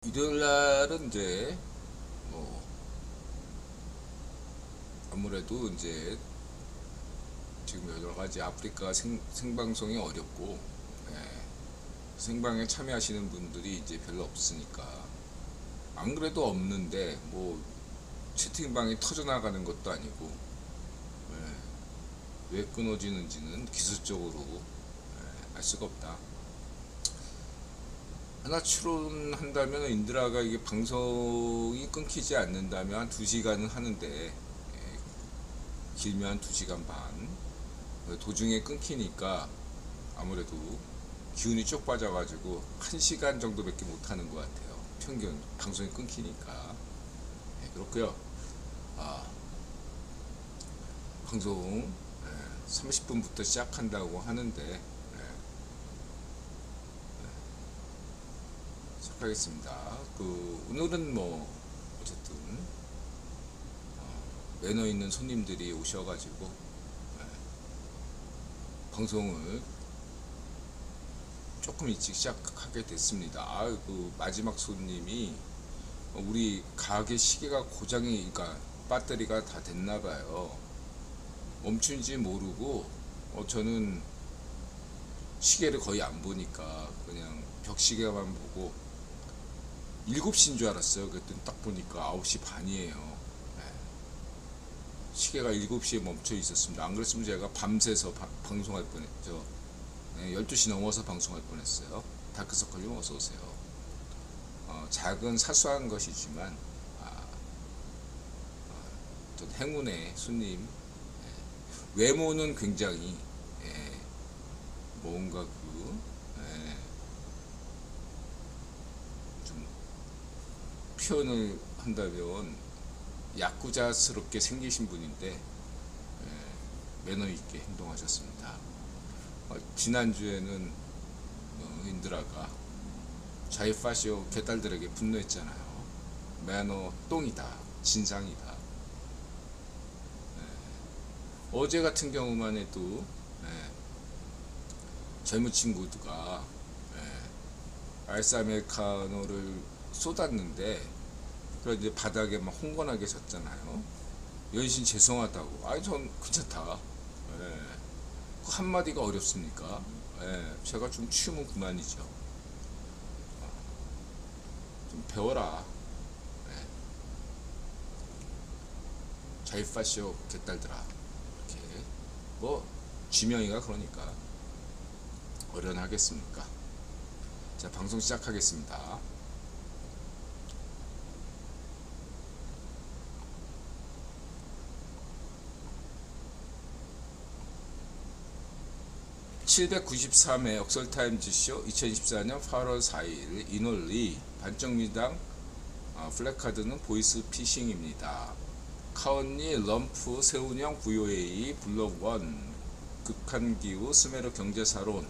일요일 날은 이제 뭐 아무래도 이제 지금 여러 가지 아프리카 생방송이 어렵고, 예, 생방에 참여하시는 분들이 이제 별로 없으니까, 안 그래도 없는데 뭐 채팅방이 터져 나가는 것도 아니고, 왜 끊어지는지는 기술적으로 알 수가 없다. 하나 추론한다면 인드라가 이게 방송이 끊기지 않는다면 한 2시간은 하는데, 길면 한 2시간 반, 도중에 끊기니까 아무래도 기운이 쪽 빠져가지고 1시간 정도밖에 못하는 것 같아요. 평균 방송이 끊기니까. 네, 그렇고요. 아, 방송 30분부터 시작한다고 하는데, 시작하겠습니다. 오늘은 뭐 어쨌든 매너 있는 손님들이 오셔가지고 방송을 조금 일찍 시작하게 됐습니다. 마지막 손님이 우리 가게 시계가 고장이, 그러니까 배터리가 다 됐나봐요. 멈춘지 모르고, 저는 시계를 거의 안 보니까 그냥 벽시계만 보고 7시인 줄 알았어요. 그랬더니 딱 보니까 9시 반이에요. 네. 시계가 7시에 멈춰 있었습니다. 안 그랬으면 제가 밤새서 방송할 뻔했죠. 네, 12시 넘어서 방송할 뻔했어요. 다크서클님 어서오세요. 작은 사소한 것이지만, 전 행운의 손님. 외모는 굉장히, 뭔가 좀 표현을 한다면 야쿠자스럽게 생기신 분인데, 매너 있게 행동하셨습니다. 지난주에는 인드라가 자이파시오 개딸들에게 분노했잖아요. 매너 똥이다, 진상이다. 어제 같은 경우만 해도 젊은 친구가 알스 아메리카노를 쏟았는데, 그래서 이제 바닥에 막 홍건하게 섰잖아요. 연신 죄송하다고. 전 괜찮다. 그 한마디가 어렵습니까? 제가 좀 치우면 그만이죠. 좀 배워라. 자이파시오 개딸들아. 이렇게 뭐 지명이가 그러니까 어련하겠습니까? 자, 방송 시작하겠습니다. (793회) 억설타임즈쇼 2024년 8월 4일 이놀리 반정미당. 플래카드는 보이스피싱입니다. 카언니 럼프 세운영 VOA 블록원 극한기후 스메르 경제사론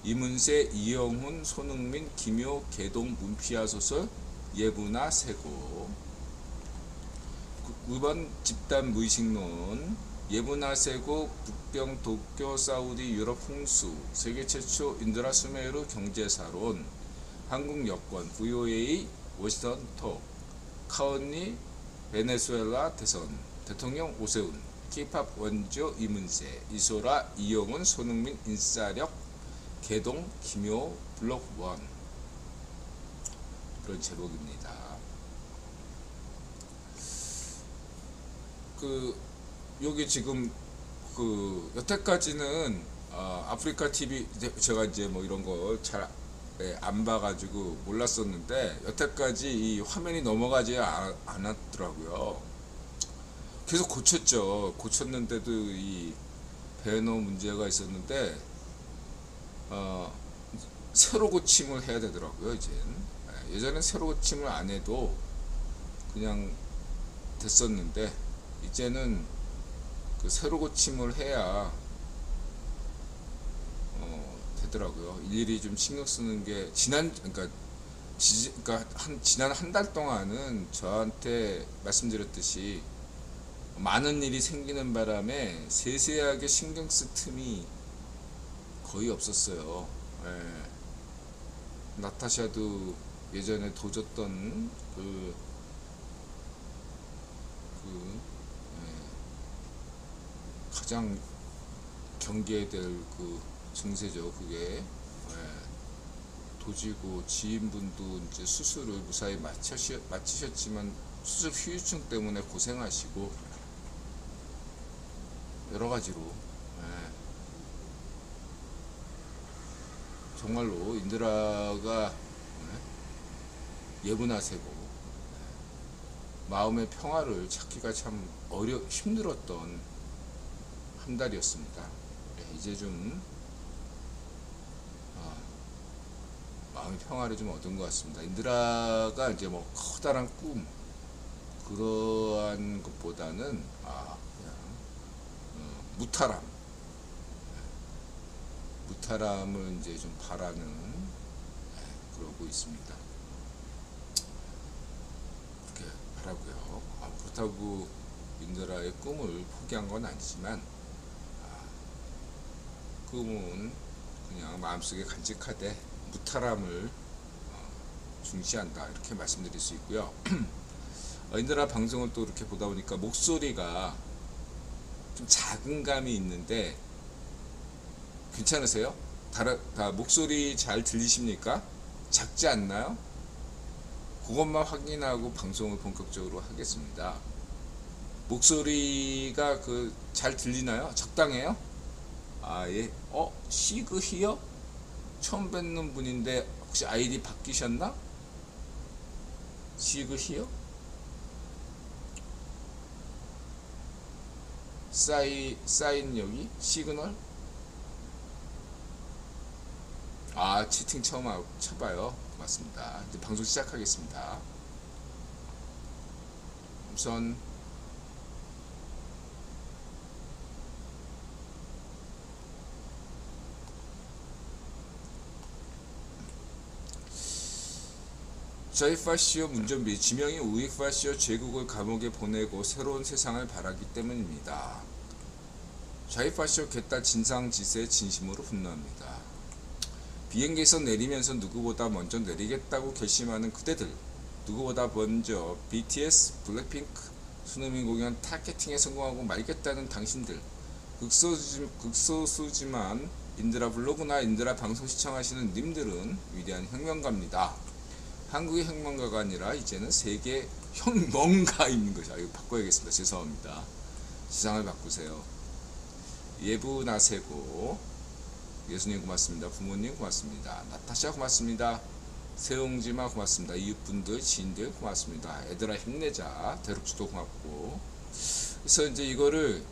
이문세 이영훈 손흥민 김효 개동 문피아 소설 예부나 세고 9번 집단 무의식론 예부나 세고 북병 도쿄 사우디 유럽 홍수 세계 최초 인드라 수메르 경제사론 한국 여권 VOA 워싱턴 톡 카언니 베네수엘라 대선 대통령 오세훈 K-팝 원조 이문세 이소라 이영훈 손흥민 인싸력 개동 김효 블록 원, 그런 제목입니다. 여기 지금 여태까지는 아프리카 TV 제가 이제 뭐 이런 걸 잘 안 봐가지고 몰랐었는데, 여태까지 이 화면이 넘어가지 않았더라고요. 계속 고쳤는데도 이 배너 문제가 있었는데, 새로 고침을 해야 되더라고요. 이젠 예전엔 새로 고침을 안 해도 그냥 됐었는데, 이제는 새로 고침을 해야 되더라고요. 일일이 좀 신경 쓰는 게 그러니까 지난 한 달 동안은 저한테 말씀드렸듯이 많은 일이 생기는 바람에 세세하게 신경 쓸 틈이 거의 없었어요. 나타샤도 예전에 도졌던 가장 경계해야 될 증세죠. 그게 도지고 지인분도 이제 수술을 무사히 마치셨지만 수술 후유증 때문에 고생하시고 여러 가지로 정말로 인드라가 예분하세고 마음의 평화를 찾기가 참 힘들었던 한 달이었습니다. 이제 좀 마음의 평화를 좀 얻은 것 같습니다. 인드라가 이제 뭐 커다란 꿈 그러한 것보다는 그냥 무타람을 이제 좀 바라는 그러고 있습니다. 그렇게 바라고요. 그렇다고 인드라의 꿈을 포기한 건 아니지만 꿈은 그냥 마음속에 간직하되 무타람을 중시한다 이렇게 말씀드릴 수 있고요. 인드라 방송을 또 이렇게 보다 보니까 목소리가 좀 작은 감이 있는데 괜찮으세요? 다 목소리 잘 들리십니까? 작지 않나요? 그것만 확인하고 방송을 본격적으로 하겠습니다. 목소리가 잘 들리나요? 적당해요? 예. 시그 히어? 처음 뵙는 분인데 혹시 아이디 바뀌셨나? 시그 히어? 사인 여기? 시그널? 채팅 처음 쳐봐요. 맞습니다. 이제 방송 시작하겠습니다. 우선 자이파시오 문전비 지명이 우익파시오 제국을 감옥에 보내고 새로운 세상을 바라기 때문입니다. 자이파시오 개딸 진상짓에 진심으로 분노합니다. 비행기에서 내리면서 누구보다 먼저 내리겠다고 결심하는 그대들, 누구보다 먼저 BTS, 블랙핑크, 손흥민 공연 타겟팅에 성공하고 말겠다는 당신들, 극소수지만 인드라 블로그나 인드라 방송 시청하시는 님들은 위대한 혁명가입니다. 한국의 혁명가가 아니라 이제는 세계 혁명가인 것이 이거 바꿔야겠습니다. 죄송합니다. 지상을 바꾸세요. 예부나세고 예수님 고맙습니다. 부모님 고맙습니다. 나타샤 고맙습니다. 세웅지마 고맙습니다. 이웃분들 지인들 고맙습니다. 애들아 힘내자. 대륙주도 고맙고. 그래서 이제 이거를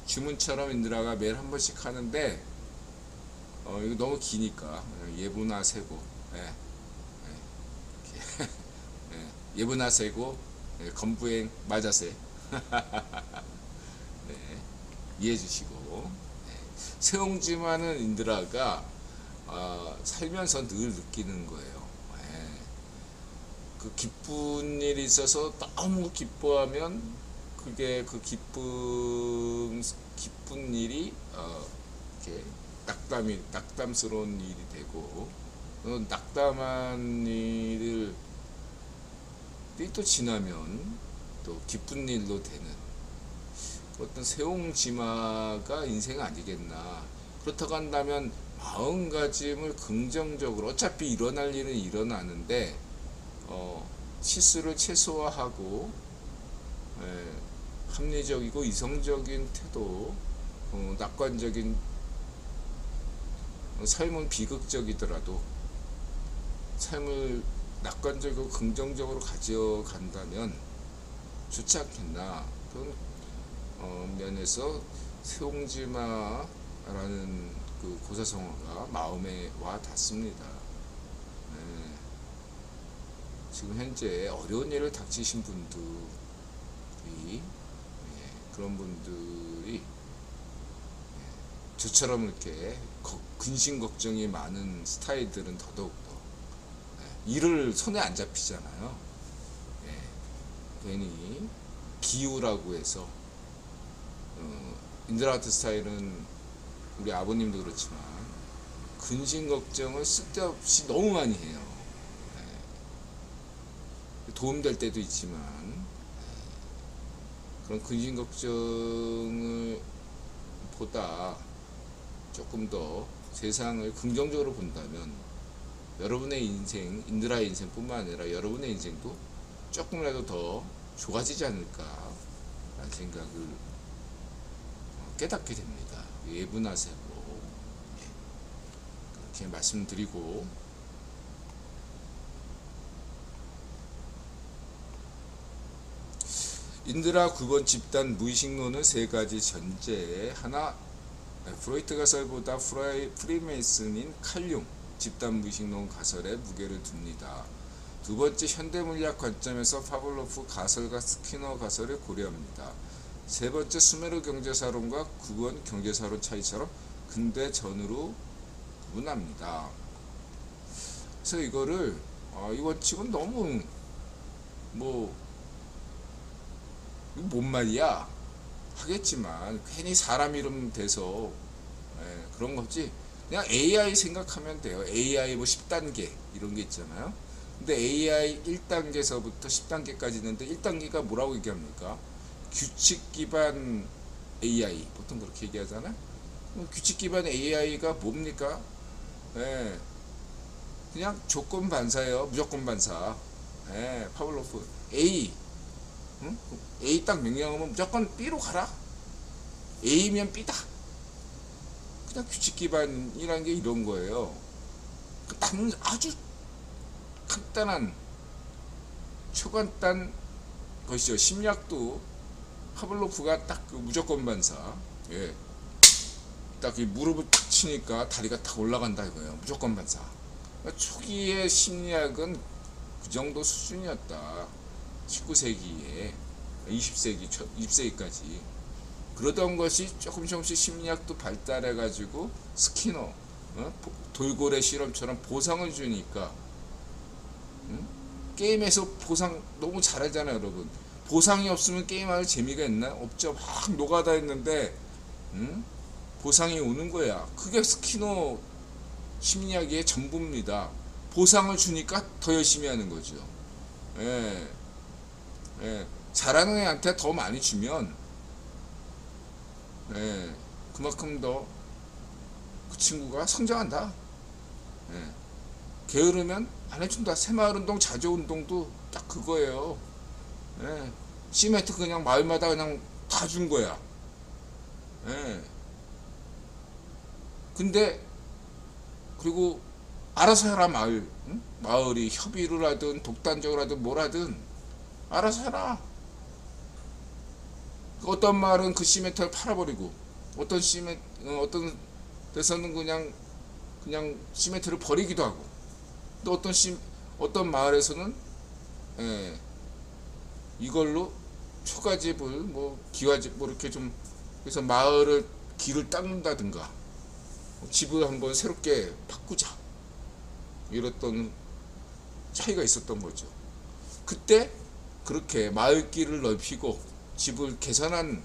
주문처럼 인드라가 매일 한 번씩 하는데 이거 너무 기니까 예부나세고 예부나세고 건부행 맞아세 이해해 주시고 세옹지마는 인드라가 살면서 늘 느끼는 거예요. 그 기쁜 일이 있어서 너무 기뻐하면 그게 기쁜 일이 이렇게 낙담스러운 일이 되고 낙담한 일을 또 지나면 또 기쁜 일로 되는 어떤 세옹지마가 인생 아니겠나. 그렇다고 한다면 마음가짐을 긍정적으로 어차피 일어날 일은 일어나는데 실수를 최소화하고 합리적이고 이성적인 태도, 낙관적인 삶은 비극적이더라도 삶을 낙관적이고 긍정적으로 가져간다면 좋지 않겠나. 그런 면에서 세옹지마라는 그 고사성어가 마음에 와 닿습니다. 지금 현재 어려운 일을 닥치신 분들이 그런 분들이 저처럼 이렇게 근심 걱정이 많은 스타일들은 더더욱더 일을 손에 안 잡히잖아요. 괜히 기우라고 해서 인드라 같은 스타일은 우리 아버님도 그렇지만 근심 걱정을 쓸데없이 너무 많이 해요. 도움될 때도 있지만 그런 근심 걱정을 보다 조금 더 세상을 긍정적으로 본다면 여러분의 인생, 인드라의 인생뿐만 아니라 여러분의 인생도 조금이라도 더 좋아지지 않을까 라는 생각을 깨닫게 됩니다. 예분화색으로 그렇게 말씀드리고, 인드라 9번 집단 무의식론은 세 가지 전제에 하나, 프로이트 가설보다 프리메이슨인 칼융 집단 무의식론 가설에 무게를 둡니다. 두 번째, 현대물리학 관점에서 파블로프 가설과 스키너 가설을 고려합니다. 세 번째, 수메르 경제사론과 9번 경제사론 차이처럼 근대 전으로 구분합니다. 그래서 이거를 이 원칙은 너무 뭔 말이야 하겠지만 괜히 사람 이름 대서 그런 거지. 그냥 AI 생각하면 돼요. AI 10단계 이런 게 있잖아요. 근데 AI 1단계서부터 10단계까지 있는데 1단계가 뭐라고 얘기합니까? 규칙 기반 AI 보통 그렇게 얘기하잖아요. 규칙 기반 AI가 뭡니까? 그냥 조건 반사예요. 무조건 반사. 파블로프 A, 응? A 딱 명령하면 무조건 B로 가라. A면 B다. 그냥 규칙 기반이라는 게 이런 거예요. 아주 간단한 초간단 것이죠. 심리학도 파블로프가 딱 그 무조건 반사, 딱 이 무릎을 탁 치니까 다리가 탁 올라간다 이거예요. 무조건 반사. 초기의 심리학은 그 정도 수준이었다. 19세기에 20세기까지 그러던 것이 조금씩 심리학도 발달해 가지고 스키너, 돌고래 실험처럼 보상을 주니까, 게임에서 보상 너무 잘하잖아요 여러분. 보상이 없으면 게임할 재미가 있나? 없죠. 막 노가다 했는데 보상이 오는 거야. 그게 스키너 심리학의 전부입니다. 보상을 주니까 더 열심히 하는 거죠. 잘하는 애한테 더 많이 주면 그만큼 더 그 친구가 성장한다. 게으르면 안 해준다. 새마을운동, 자조운동도 딱 그거예요. 시멘트 그냥 마을마다 그냥 다 준 거야. 근데 그리고 알아서 해라. 마을이 협의를 하든 독단적으로 하든 뭘 하든 알아서 해라. 어떤 마을은 그 시멘트를 팔아버리고 어떤 데서는 그냥 시멘트를 버리기도 하고, 또 어떤 마을에서는 이걸로 초가집을 기와집 이렇게 좀 그래서 마을을 길을 닦는다든가 집을 한번 새롭게 바꾸자 이랬던 차이가 있었던 거죠. 그때 그렇게 마을길을 넓히고 집을 개선한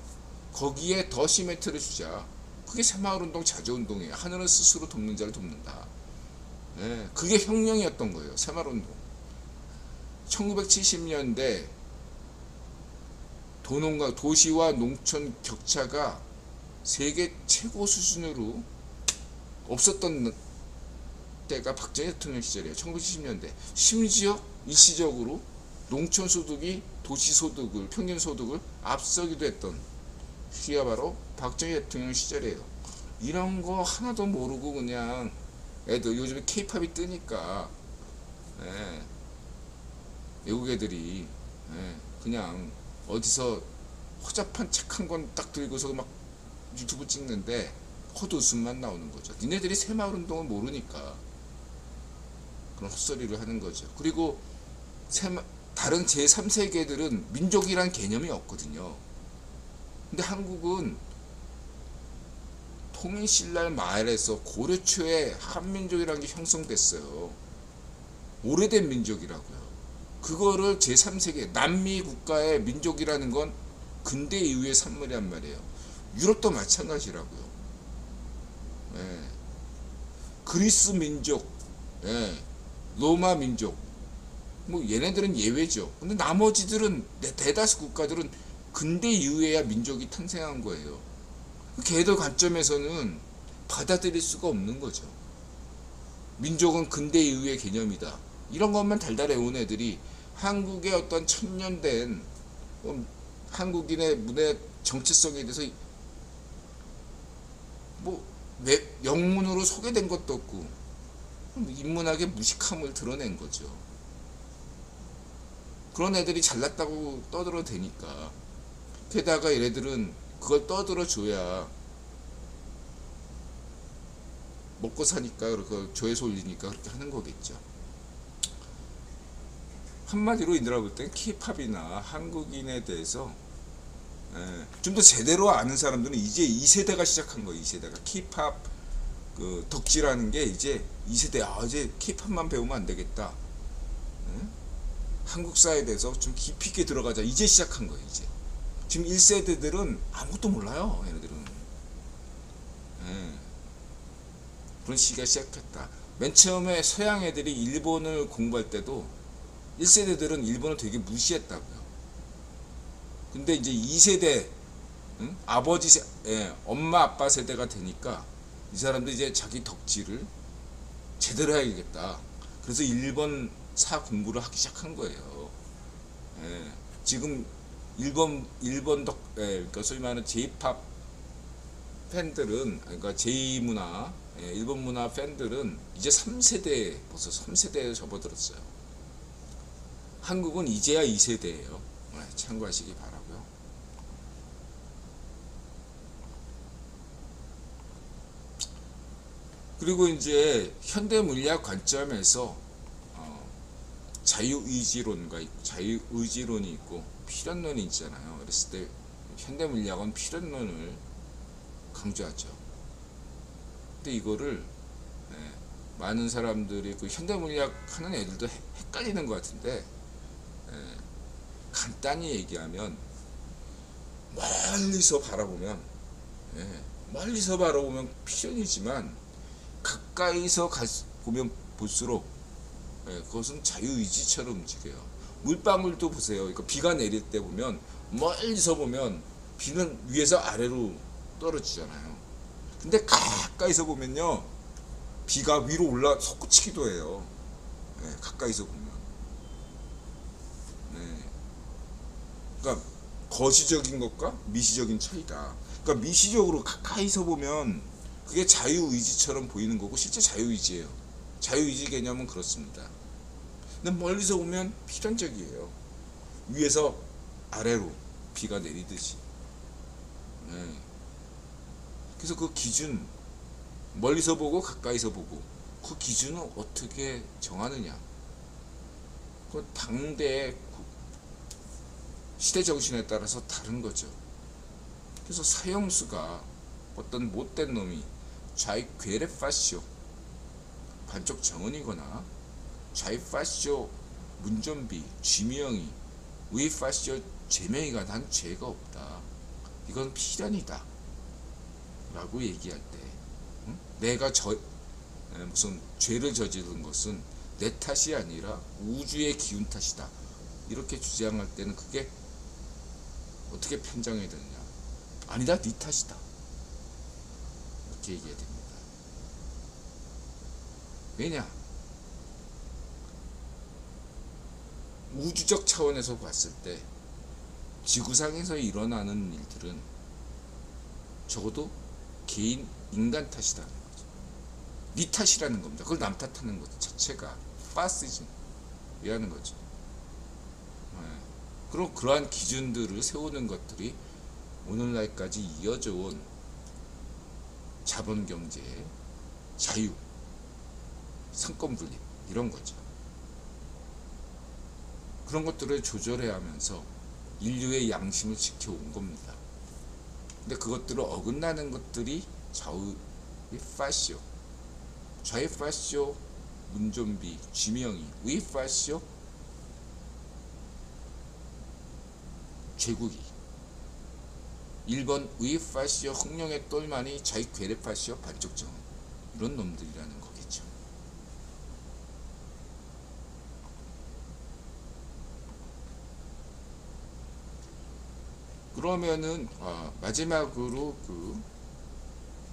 거기에 더 시멘트를 주자. 그게 새마을운동, 자조운동이에요. 하늘은 스스로 돕는 자를 돕는다. 그게 혁명이었던 거예요. 새마을운동. 1970년대 도시와 농촌 격차가 세계 최고 수준으로 없었던 때가 박정희 대통령 시절이에요. 1970년대. 심지어 일시적으로 농촌 소득이 도시 소득을, 평균 소득을 앞서기도 했던 시기가 바로 박정희 대통령 시절이에요. 이런 거 하나도 모르고 그냥 애들 요즘에 케이팝이 뜨니까 외국 애들이 그냥 어디서 허접한 책 한 권 딱 들고서 막 유튜브 찍는데 헛웃음만 나오는 거죠. 니네들이 새마을운동을 모르니까 그런 헛소리를 하는 거죠. 그리고 다른 제3세계들은 민족이란 개념이 없거든요. 근데 한국은 통일신라 말에서 고려 초에 한민족이라는 게 형성됐어요. 오래된 민족이라고요. 그거를 제3세계 남미 국가의 민족이라는 건 근대 이후의 산물이란 말이에요. 유럽도 마찬가지라고요. 그리스 민족, 로마 민족, 뭐 얘네들은 예외죠. 근데 나머지들은 대다수 국가들은 근대 이후에야 민족이 탄생한 거예요. 걔들 관점에서는 받아들일 수가 없는 거죠. 민족은 근대 이후의 개념이다. 이런 것만 달달해온 애들이 한국의 어떤 천년된 한국인의 문화 정체성에 대해서 뭐 영문으로 소개된 것도 없고 인문학의 무식함을 드러낸 거죠. 그런 애들이 잘났다고 떠들어대니까, 게다가 얘네들은 그걸 떠들어줘야 먹고 사니까 그렇게 조회수 올리니까 그렇게 하는 거겠죠. 한마디로 인들아 볼 땐 K-팝이나 한국인에 대해서 좀 더 제대로 아는 사람들은 이제 2세대가 시작한 거예요. 2세대가 K-팝 그 덕질하는 게 이제 2세대, 이제 K-팝만 배우면 안 되겠다. 한국사에 대해서 좀 깊이 있게 들어가자. 이제 시작한 거예요. 이제 지금 1세대들은 아무것도 몰라요. 얘네들은. 그런 시기가 시작했다. 맨 처음에 서양 애들이 일본을 공부할 때도 1세대들은 일본을 되게 무시했다고요. 근데 이제 2세대, 아버지 엄마 아빠 세대가 되니까 이 사람들 이제 자기 덕질을 제대로 해야겠다. 그래서 일본사 공부를 하기 시작한 거예요. 지금 그러니까 소위 말하는 J-팝 팬들은, 그러니까 J-문화, 일본 문화 팬들은 이제 3세대, 벌써 3세대에 접어들었어요. 한국은 이제야 2세대예요. 참고하시기 바라고요. 그리고 이제 현대 물리학 관점에서 자유의지론이 있고 필연론이 있잖아요. 그랬을 때 현대 물리학은 필연론을 강조하죠. 근데 이거를 많은 사람들이 그 현대 물리학 하는 애들도 헷갈리는 것 같은데, 간단히 얘기하면 멀리서 바라보면 필연이지만 가까이서 보면 볼수록 그것은 자유의지처럼 움직여요. 물방울도 보세요. 그러니까 비가 내릴 때 보면 멀리서 보면 비는 위에서 아래로 떨어지잖아요. 근데 가까이서 보면요, 비가 위로 솟구치기도 해요. 가까이서 보면. 그러니까 거시적인 것과 미시적인 차이다. 그러니까 미시적으로 가까이서 보면 그게 자유의지처럼 보이는 거고 실제 자유의지예요. 자유의지 개념은 그렇습니다. 근데 멀리서 보면 필연적이에요. 위에서 아래로 비가 내리듯이. 그래서 그 기준, 멀리서 보고 가까이서 보고, 그 기준을 어떻게 정하느냐, 그 당대의 시대 정신에 따라서 다른 거죠. 그래서 사형수가 어떤 못된 놈이 좌익 괴레파쇼 반쪽 정은이거나 좌익 파쇼 문좀비 쥐명이 우익 파쇼 제명이가 난 죄가 없다, 이건 필연이다 라고 얘기할 때, 내가 무슨 죄를 저지른 것은 내 탓이 아니라 우주의 기운 탓이다, 이렇게 주장할 때는 그게 어떻게 편정해야 되느냐, 아니다, 네 탓이다, 이렇게 얘기해야 됩니다. 왜냐, 우주적 차원에서 봤을 때 지구상에서 일어나는 일들은 적어도 개인 인간 탓이라는 거죠. 네 탓이라는 겁니다. 그걸 남 탓하는 것 자체가 파시즘이라는 거죠. 그럼 그러한 기준들을 세우는 것들이 오늘날까지 이어져 온 자본경제, 자유, 상권분립, 이런 거죠. 그런 것들을 조절해야 하면서 인류의 양심을 지켜온 겁니다. 근데 그것들을 어긋나는 것들이 좌익 파쇼, 좌익 파쇼 문좀비 쥐명이, 우익 파쇼 제국이, 일본 우익 파쇼 흥룡의 똘마니 좌익 괴뢰 파쇼 반쪽정, 이런 놈들이라는 거겠죠. 그러면은 마지막으로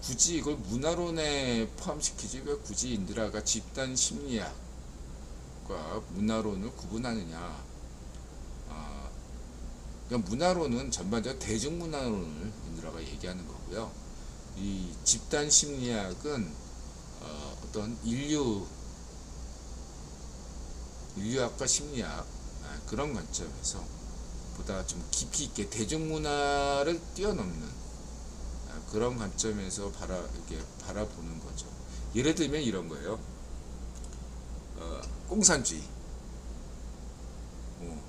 굳이 이걸 문화론에 포함시키지 왜 굳이 인드라가 집단 심리학과 문화론을 구분하느냐. 그러니까 문화론은 전반적으로 대중문화론을 인드라가 얘기하는 거고요. 이 집단 심리학은 어떤 인류학과 심리학 그런 관점에서 보다 좀 깊이 있게 대중문화를 뛰어넘는 그런 관점에서 이렇게 바라보는 거죠. 예를 들면 이런 거예요. 공산주의,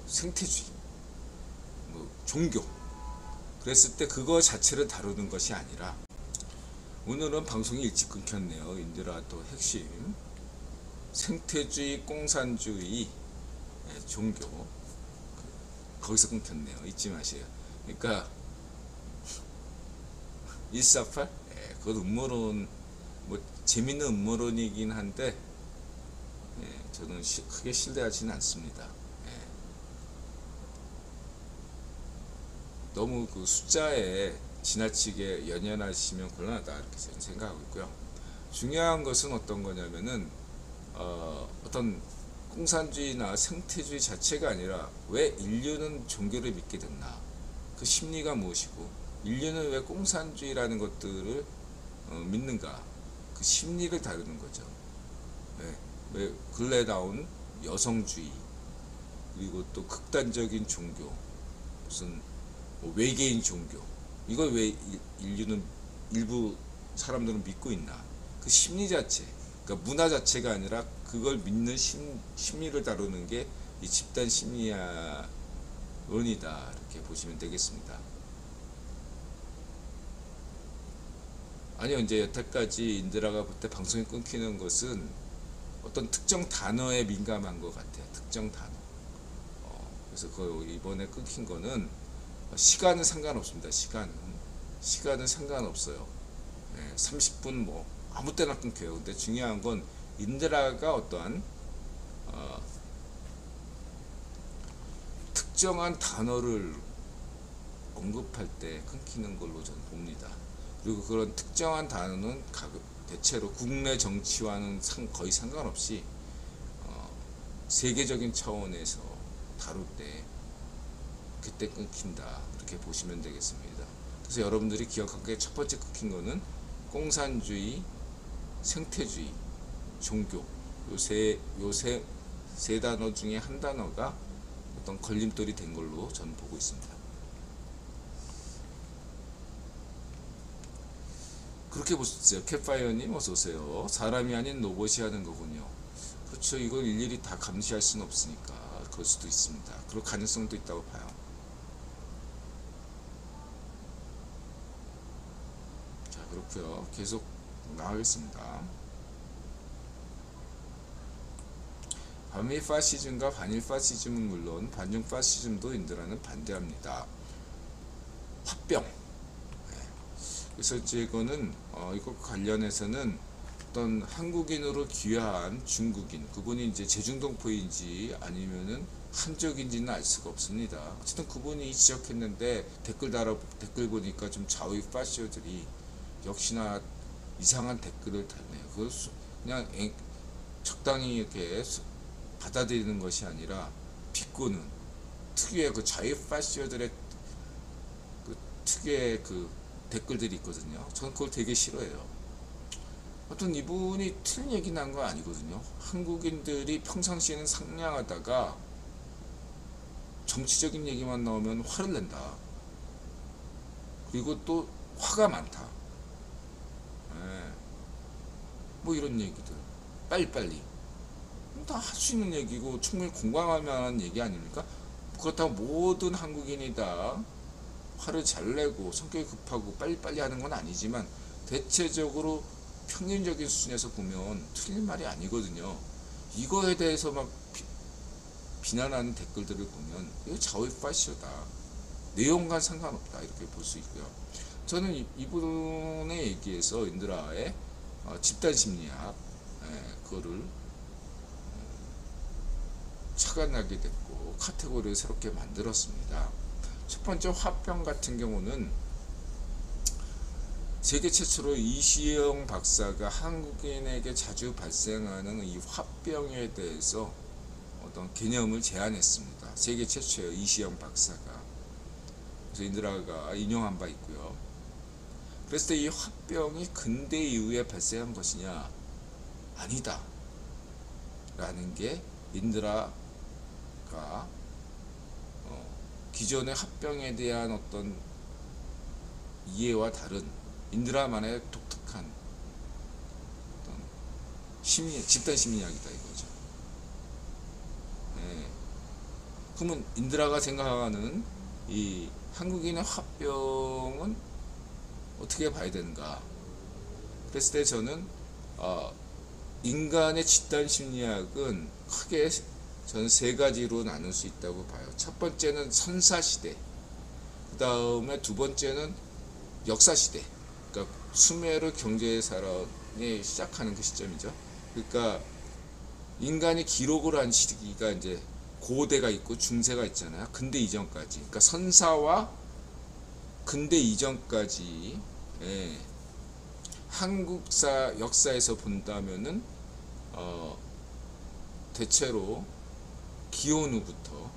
생태주의, 종교. 그랬을 때 그거 자체를 다루는 것이 아니라, 오늘은 방송이 일찍 끊겼네요. 인드라 또 핵심 생태주의, 공산주의, 종교, 거기서 끊겼네요. 잊지 마세요. 그러니까 148? 그건 음모론, 재밌는 음모론이긴 한데 저는 크게 신뢰하지는 않습니다. 너무 그 숫자에 지나치게 연연하시면 곤란하다 이렇게 저는 생각하고 있고요. 중요한 것은 어떤 거냐면은 어떤 공산주의나 생태주의 자체가 아니라 왜 인류는 종교를 믿게 됐나, 그 심리가 무엇이고 인류는 왜 공산주의라는 것들을 믿는가, 그 심리를 다루는 거죠. 왜 근래 나온 여성주의, 그리고 또 극단적인 종교, 무슨 외계인 종교, 이걸 왜 인류는, 일부 사람들은 믿고 있나, 그 심리 자체, 그러니까 문화 자체가 아니라 그걸 믿는 심리를 다루는 게 이 집단 심리학론이다 이렇게 보시면 되겠습니다. 아니요, 이제 여태까지 인드라가 볼 때 방송이 끊기는 것은 어떤 특정 단어에 민감한 것 같아요. 특정 단어. 그래서 이번에 끊긴 거는 시간은 상관없습니다. 시간은 상관없어요. 30분 아무 때나 끊겨요. 근데 중요한 건 인드라가 어떠한 특정한 단어를 언급할 때 끊기는 걸로 저는 봅니다. 그리고 그런 특정한 단어는 대체로 국내 정치와는 거의 상관없이 세계적인 차원에서 다룰 때 그때 끊긴다 이렇게 보시면 되겠습니다. 그래서 여러분들이 기억할 게 첫 번째 끊긴 거는 공산주의, 생태주의, 종교, 요 세 단어 중에 한 단어가 어떤 걸림돌이 된 걸로 저는 보고 있습니다. 그렇게 보시죠. 캣파이어님 어서오세요. 사람이 아닌 로봇이 하는 거군요. 그렇죠. 이걸 일일이 다 감시할 수는 없으니까 그럴 수도 있습니다. 그럴 가능성도 있다고 봐요. 자, 그렇고요. 계속 나가겠습니다. 반미 파시즘과 반일 파시즘은 물론 반중 파시즘도 인드라는 반대합니다. 화병. 그래서 이거는 이거 관련해서는 어떤 한국인으로 귀화한 중국인, 그분이 이제 제중동포인지 아니면은 한족인지는 알 수가 없습니다. 어쨌든 그분이 지적했는데 댓글 보니까 좀 좌우 파시오들이 역시나 이상한 댓글을 달네요. 그걸 그냥 적당히 이렇게 받아들이는 것이 아니라 비꼬는 특유의 그 좌우 파시오들의 그 특유의 그 댓글들이 있거든요. 저는 그걸 되게 싫어해요. 하여튼 이분이 틀린 얘기 난 거 아니거든요. 한국인들이 평상시에는 상냥하다가 정치적인 얘기만 나오면 화를 낸다. 그리고 또 화가 많다. 이런 얘기들 빨리빨리 다 할 수 있는 얘기고 충분히 공감할 만한 얘기 아닙니까? 그렇다고 모든 한국인이 다 화를 잘 내고 성격이 급하고 빨리빨리 하는 건 아니지만 대체적으로 평균적인 수준에서 보면 틀린 말이 아니거든요. 이거에 대해서 막 비난하는 댓글들을 보면 이거 좌우 파시오다, 내용과 상관없다 이렇게 볼 수 있고요. 저는 이분의 얘기에서 인드라의 집단심리학 그거를 착안하게 됐고 카테고리를 새롭게 만들었습니다. 첫 번째 화병 같은 경우는 세계 최초로 이시영 박사가 한국인에게 자주 발생하는 이 화병에 대해서 어떤 개념을 제안했습니다. 세계 최초의 이시영 박사가. 그래서 인드라가 인용한 바 있고요. 그랬을 때 이 화병이 근대 이후에 발생한 것이냐? 아니다 라는 게 인드라가 기존의 화병에 대한 어떤 이해와 다른 인드라만의 독특한 어떤 집단 심리학이다 이거죠. 네. 그러면 인드라가 생각하는 이 한국인의 화병은 어떻게 봐야 되는가? 그랬을 때 저는 인간의 집단 심리학은 크게 저는 세 가지로 나눌 수 있다고 봐요. 첫 번째는 선사시대, 그 다음에 두 번째는 역사시대, 그러니까 수메르 경제사랑이 시작하는 그 시점이죠. 그러니까 인간이 기록을 한 시기가 이제 고대가 있고 중세가 있잖아요. 근대 이전까지. 그러니까 선사와 근대 이전까지 한국사 역사에서 본다면은 대체로 기원 후부터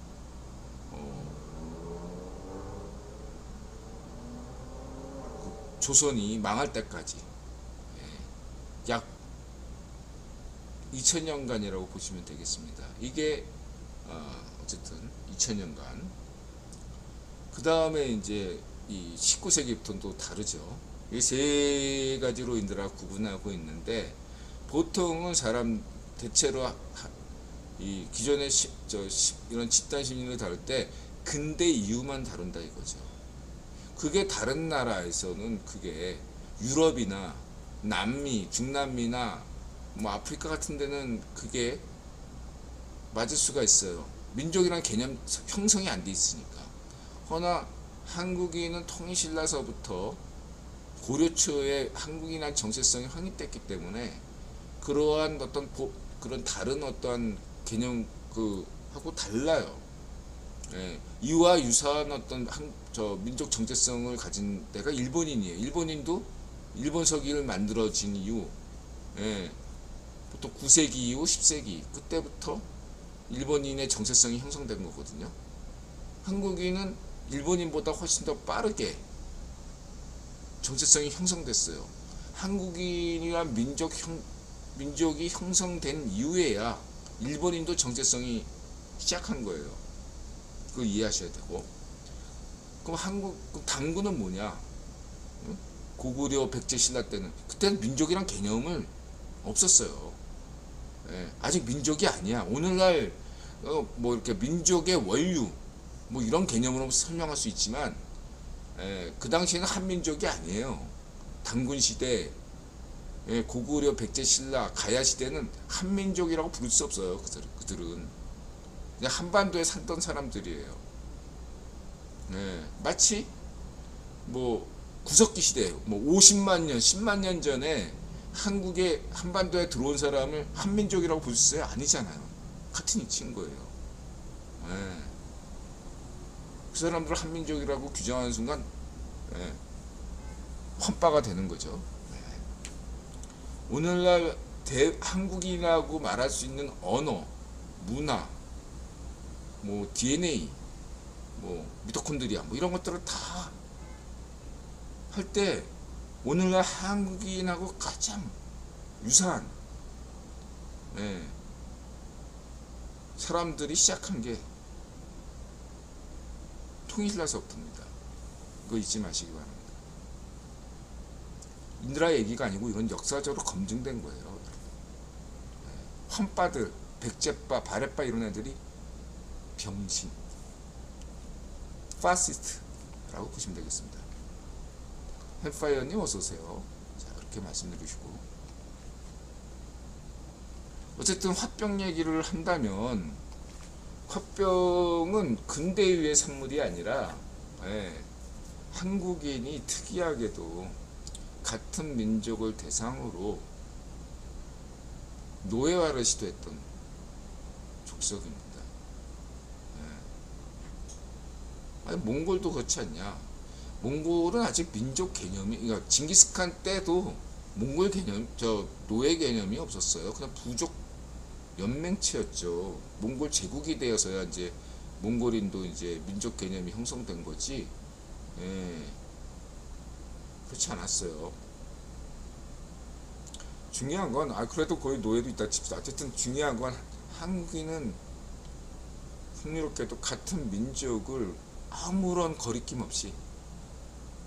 조선이 망할 때까지 약 2000년간이라고 보시면 되겠습니다. 이게 어쨌든 2000년간. 그 다음에 이제 이 19세기부터는 또 다르죠. 이 세 가지로 인드라 구분하고 있는데, 보통은 사람 대체로 이 기존의 이런 집단 심리를 다룰 때 근대 이후만 다룬다 이거죠. 그게 다른 나라에서는 그게 유럽이나 남미, 중남미나 뭐 아프리카 같은 데는 그게 맞을 수가 있어요. 민족이란 개념 형성이 안 돼 있으니까. 허나 한국인은 통일신라서부터 고려 초에 한국인한 정체성이 확립됐기 때문에 그러한 어떤 그런 다른 어떠한 개념 하고 달라요. 예, 이와 유사한 어떤 민족 정체성을 가진 데가 일본인이에요. 일본인도 일본 서기를 만들어진 이후, 보통 9세기 이후 10세기 그때부터 일본인의 정체성이 형성된 거거든요. 한국인은 일본인보다 훨씬 더 빠르게 정체성이 형성됐어요. 한국인이란 민족이 형성된 이후에야 일본인도 정체성이 시작한 거예요. 그걸 이해하셔야 되고. 그럼 당군은 뭐냐? 고구려 백제 신라 때는 그때는 민족이란 개념을 없었어요. 아직 민족이 아니야. 오늘날 뭐 이렇게 민족의 원류 뭐 이런 개념으로 설명할 수 있지만 그 당시에는 한민족이 아니에요. 당군 시대, 고구려 백제 신라 가야 시대는 한민족이라고 부를 수 없어요. 그들은 그냥 한반도에 살던 사람들이에요. 마치 뭐 구석기 시대, 뭐 50만 년, 10만 년 전에 한국에 한반도에 들어온 사람을 한민족이라고 부를 수 있어요? 아니잖아요. 같은 이치인 거예요. 그 사람들을 한민족이라고 규정하는 순간 환빠가 되는 거죠. 오늘날 한국인이라고 말할 수 있는 언어, 문화, 뭐 DNA, 뭐 미토콘드리아 뭐 이런 것들을 다 할 때 오늘날 한국인하고 가장 유사한 사람들이 시작한 게 통일신라서부터입니다. 이거 잊지 마시기 바랍니다. 인드라 얘기가 아니고 이건 역사적으로 검증된 거예요. 환빠들, 백제빠, 바레빠 이런 애들이 병신, 파시스트라고 보시면 되겠습니다. 햄파이어님 어서오세요. 자, 그렇게 말씀드리시고, 어쨌든 화병 얘기를 한다면 화병은 근대 이후의 산물이 아니라 한국인이 특이하게도 같은 민족을 대상으로 노예화를 시도했던 족속입니다. 아니 몽골도 그렇지 않냐. 몽골은 아직 민족 개념이, 그러니까 징기스칸 때도 몽골 개념, 저 노예 개념이 없었어요. 그냥 부족 연맹체였죠. 몽골 제국이 되어서야 이제 몽골인도 이제 민족 개념이 형성된 거지. 예, 그렇지 않았어요. 중요한 건, 그래도 거의 노예도 있다 칩시다. 어쨌든 중요한 건 한국인은 흥미롭게도 같은 민족을 아무런 거리낌 없이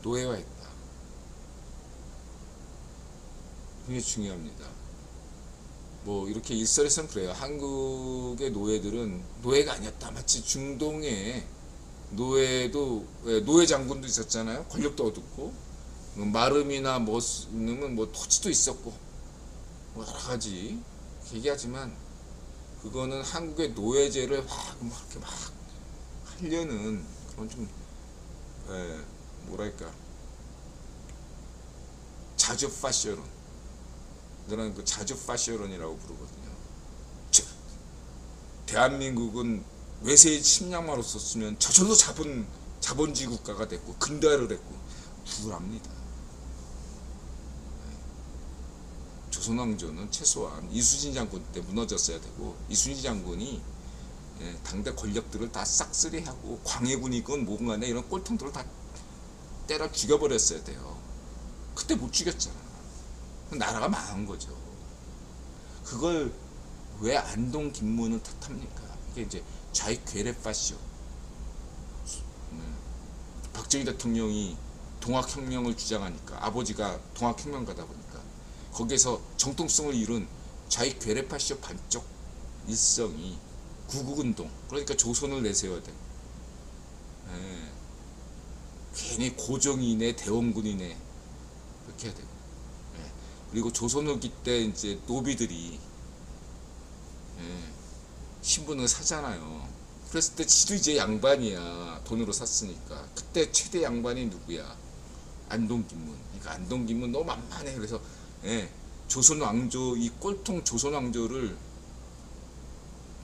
노예화했다. 굉장히 중요합니다. 뭐 이렇게 일설에서는 그래요. 한국의 노예들은 노예가 아니었다. 마치 중동에 노예도, 노예 장군도 있었잖아요. 권력도 얻었고, 마름이나 뭐 토지도 있었고, 뭐 여러 가지 얘기하지만 그거는 한국의 노예제를 이렇게 막 하려는 그런 좀, 뭐랄까, 자주 파시언, 저는 그 자주 파시언이라고 부르거든요. 대한민국은 외세의 침략만 없었으면 저절로 자본주의 국가가 됐고 근대화를 했고 불합니다. 조선왕조는 최소한 이순신 장군 때 무너졌어야 되고, 이순신 장군이 당대 권력들을 다 싹쓸이하고 광해군이건 뭐건 간에 이런 꼴통들을 다 때려 죽여버렸어야 돼요. 그때 못 죽였잖아. 나라가 망한 거죠. 그걸 왜 안동 김문을 탓합니까? 이게 이제 좌익 괴뢰파시오. 박정희 대통령이 동학혁명을 주장하니까, 아버지가 동학혁명가다 보니까 거기에서 정통성을 이룬 좌익 괴뢰파시오 반쪽 일성이 구국운동, 그러니까 조선을 내세워야 돼. 괜히 고종이네 대원군이네 그렇게 해야 되고. 그리고 조선 후기 때 이제 노비들이 신분을 사잖아요. 그랬을 때 지도 이제 양반이야. 돈으로 샀으니까. 그때 최대 양반이 누구야? 안동김문. 그러니까 안동김문 너무 만만해. 그래서 조선 왕조, 이 꼴통 조선 왕조를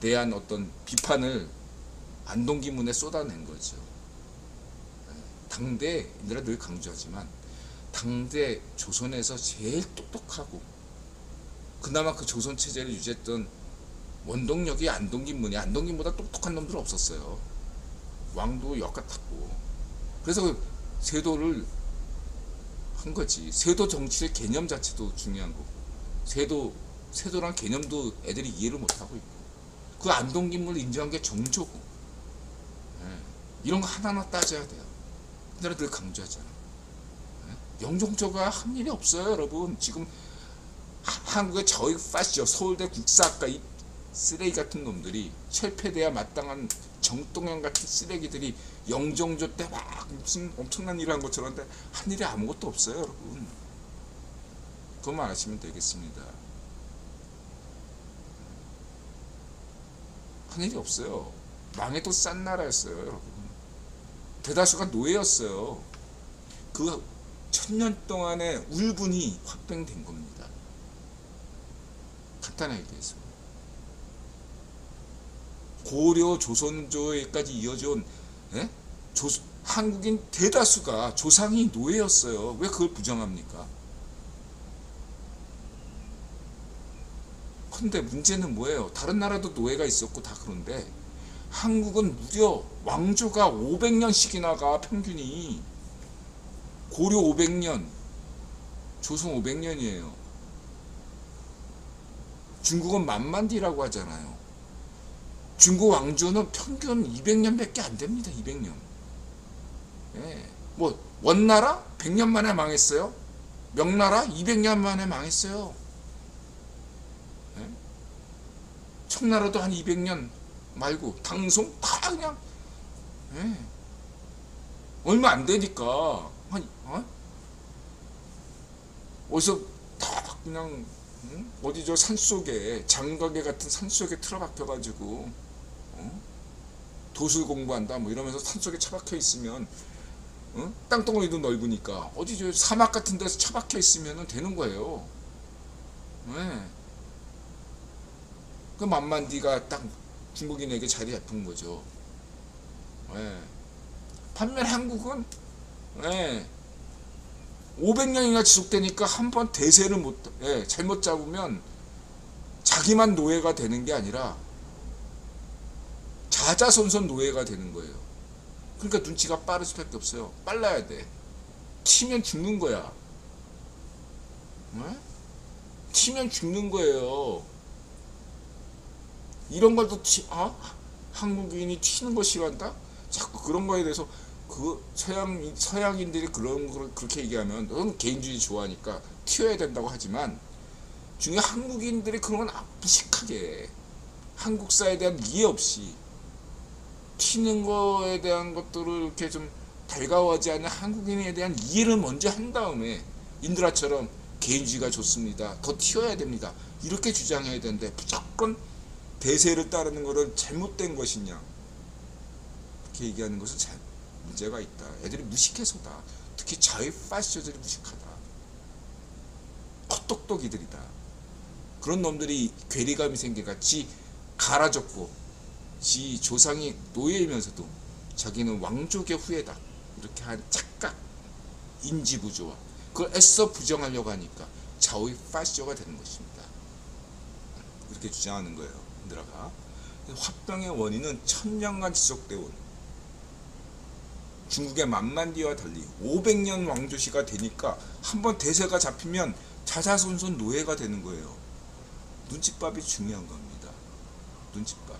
대한 어떤 비판을 안동김문에 쏟아낸 거죠. 당대, 내가 늘 강조하지만 당대 조선에서 제일 똑똑하고 그나마 그 조선 체제를 유지했던 원동력이 안동김문이, 안동김보다 똑똑한 놈들은 없었어요. 왕도 역같았고. 그래서 그 세도를 한 거지. 세도 정치의 개념 자체도 중요한 거고, 세도란 개념도 애들이 이해를 못하고 있고, 그 안동김문을 인정한 게 정조고, 이런 거 하나하나 따져야 돼요. 내가 늘 강조하잖아. 영종조가 한 일이 없어요, 여러분. 지금 한국의 저희 파시오, 서울대 국사학과 이 쓰레기 같은 놈들이, 철폐돼야 마땅한 정동영 같은 쓰레기들이 영종조 때 막 무슨 엄청난 일을 한 것처럼 한 일이 아무것도 없어요, 여러분. 그것만 아시면 되겠습니다. 한 일이 없어요. 망해도 싼 나라였어요, 여러분. 대다수가 노예였어요. 그 1000년 동안의 울분이 확병된 겁니다. 간단하게 얘기해서. 고려 조선조에까지 이어져온 한국인 대다수가 조상이 노예였어요. 왜 그걸 부정합니까? 근데 문제는 뭐예요? 다른 나라도 노예가 있었고 다 그런데 한국은 무려 왕조가 500년씩이나 가, 평균이. 고려 500년, 조선 500년이에요. 중국은 만만디라고 하잖아요. 중국 왕조는 평균 200년밖에 안 됩니다. 200년. 뭐 원나라 100년 만에 망했어요. 명나라 200년 만에 망했어요. 청나라도 한 200년 말고, 당송 다 그냥 얼마 안 되니까 어디서 다 그냥 어디 저 산속에, 장가게 같은 산속에 틀어박혀가지고 도술 공부한다 뭐 이러면서 산속에 처박혀 있으면, 땅덩어리도 넓으니까 어디 저 사막 같은 데서 처박혀 있으면 되는 거예요. 그 만만디가 딱 중국인에게 자리 잡은 거죠. 반면 한국은 500년이나 지속되니까 한 번 대세를 잘못 잡으면 자기만 노예가 되는 게 아니라 자자손손 노예가 되는 거예요. 그러니까 눈치가 빠를 수밖에 없어요. 빨라야 돼. 튀면 죽는 거야. 튀면 죽는 거예요. 이런 걸도 한국인이 튀는 거 싫어한다? 자꾸 그런 거에 대해서 그 서양인들이 그런 걸 그렇게 얘기하면 넌 개인주의 좋아하니까 튀어야 된다고 하지만 중에 한국인들이 그런 건 무식하게 한국사에 대한 이해 없이 튀는 거에 대한 것들을 이렇게 좀 달가워하지 않는 한국인에 대한 이해를 먼저 한 다음에 인드라처럼 개인주의가 좋습니다. 더 튀어야 됩니다. 이렇게 주장해야 되는데 무조건 대세를 따르는 것은 잘못된 것이냐 이렇게 얘기하는 것은 문제가 있다. 애들이 무식해서다. 특히 자유 파시스트들이 무식하다. 헛똑똑이들이다. 그런 놈들이 괴리감이 생겨가 지 갈아졌고 지 조상이 노예이면서도 자기는 왕족의 후예다. 이렇게 한 착각 인지부조와 그걸 애써 부정하려고 하니까 자유 파시스트가 되는 것입니다. 이렇게 주장하는 거예요. 인드라가. 화병의 원인은 천년간 지속되어 온 중국의 만만디와 달리 500년 왕조시가 되니까 한번 대세가 잡히면 자자손손 노예가 되는 거예요. 눈칫밥이 중요한 겁니다. 눈칫밥.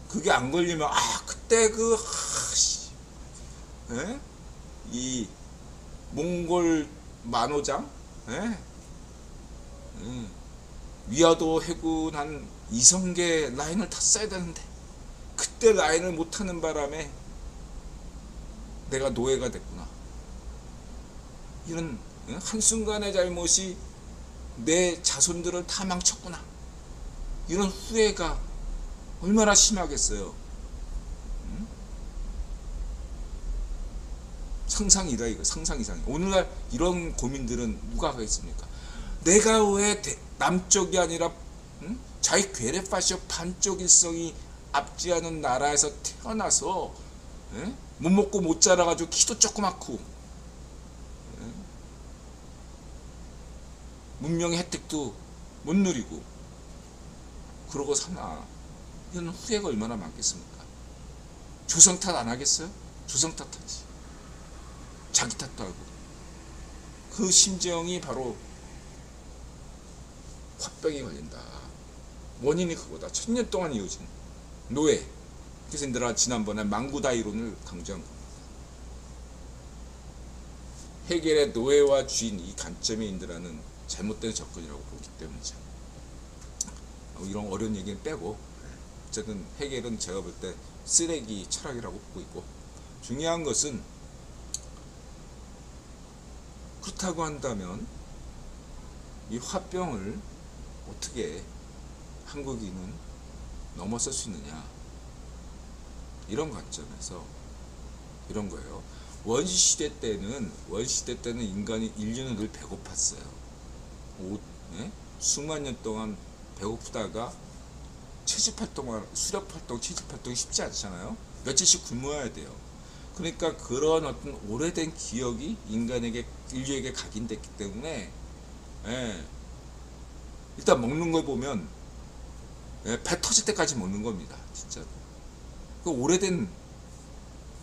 그게 안 걸리면 그때 이 몽골 만호장 위화도 해군한 이성계 라인을 탔어야 되는데 그때 라인을 못 타는 바람에 내가 노예가 됐구나. 이런 한순간의 잘못이 내 자손들을 다 망쳤구나. 이런 후회가 얼마나 심하겠어요. 상상이다 이거. 상상 이상이. 오늘날 이런 고민들은 누가 하겠습니까? 내가 왜 남쪽이 아니라 자기 괴뢰파시오 반쪽 일성이 압지하는 나라에서 태어나서 못 먹고 못 자라가지고 키도 조그맣고 문명의 혜택도 못 누리고 그러고 사나. 이런 후회가 얼마나 많겠습니까? 조상 탓 안 하겠어요? 조상 탓하지. 자기 탓도 하고. 그 심정이 바로 화병이 걸린다. 원인이 그거다. 1000년 동안 이어진 노예. 그래서 인드라 지난번에 망구다 이론을 강조한 겁니다. 해겔의 노예와 주인 이 관점의 인드라는 잘못된 접근이라고 보기 때문이죠. 이런 어려운 얘기는 빼고 어쨌든 해겔은 제가 볼 때 쓰레기 철학이라고 보고 있고 중요한 것은 그렇다고 한다면 이 화병을 어떻게 한국인은 넘어설 수 있느냐 이런 관점에서 이런 거예요. 원시시대 때는 인류는 늘 배고팠어요. 수만 년 동안 배고프다가 채집활동, 수렵활동, 채집활동이 쉽지 않잖아요. 며칠씩 굶어야 돼요. 그러니까 그런 어떤 오래된 기억이 인류에게 각인됐기 때문에 일단 먹는 걸 보면 배 터질 때까지 먹는 겁니다. 진짜로. 그 오래된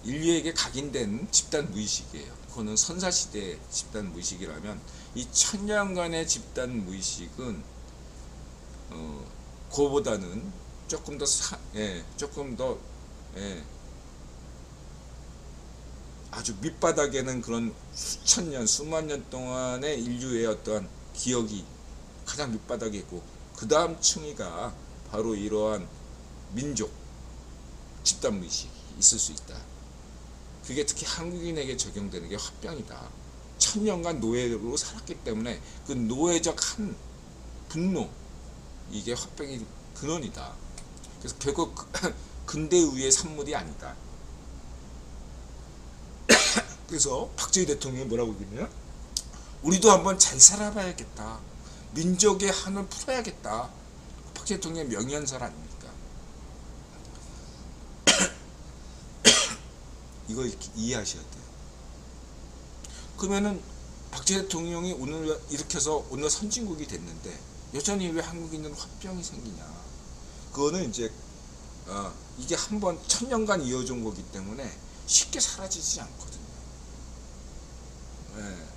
인류에게 각인된 집단 무의식이에요. 그거는 선사시대의 집단 무의식이라면 이 1000년간의 집단 무의식은 그거보다는 조금 더 아주 밑바닥에는 그런 수천 년, 수만 년 동안의 인류의 어떠한 기억이 가장 밑바닥에 있고 그 다음 층위가 바로 이러한 민족, 집단 무의식이 있을 수 있다. 그게 특히 한국인에게 적용되는 게 화병이다. 1000년간 노예로 살았기 때문에 그 노예적 한 분노, 이게 화병의 근원이다. 그래서 결국 근대의의 산물이 아니다. 그래서 박정희 대통령이 뭐라고 얘기했냐? 우리도 한번 잘 살아봐야겠다. 민족의 한을 풀어야겠다. 박정희 대통령의 명연설 아닙니까? 이걸 이렇게 이해하셔야 돼요. 그러면은 박정희 대통령이 오늘 이렇게 해서 오늘 선진국이 됐는데 여전히 왜 한국에 있는 화병이 생기냐? 그거는 이제 이게 한번 1000년간 이어진 거기 때문에 쉽게 사라지지 않거든요. 예.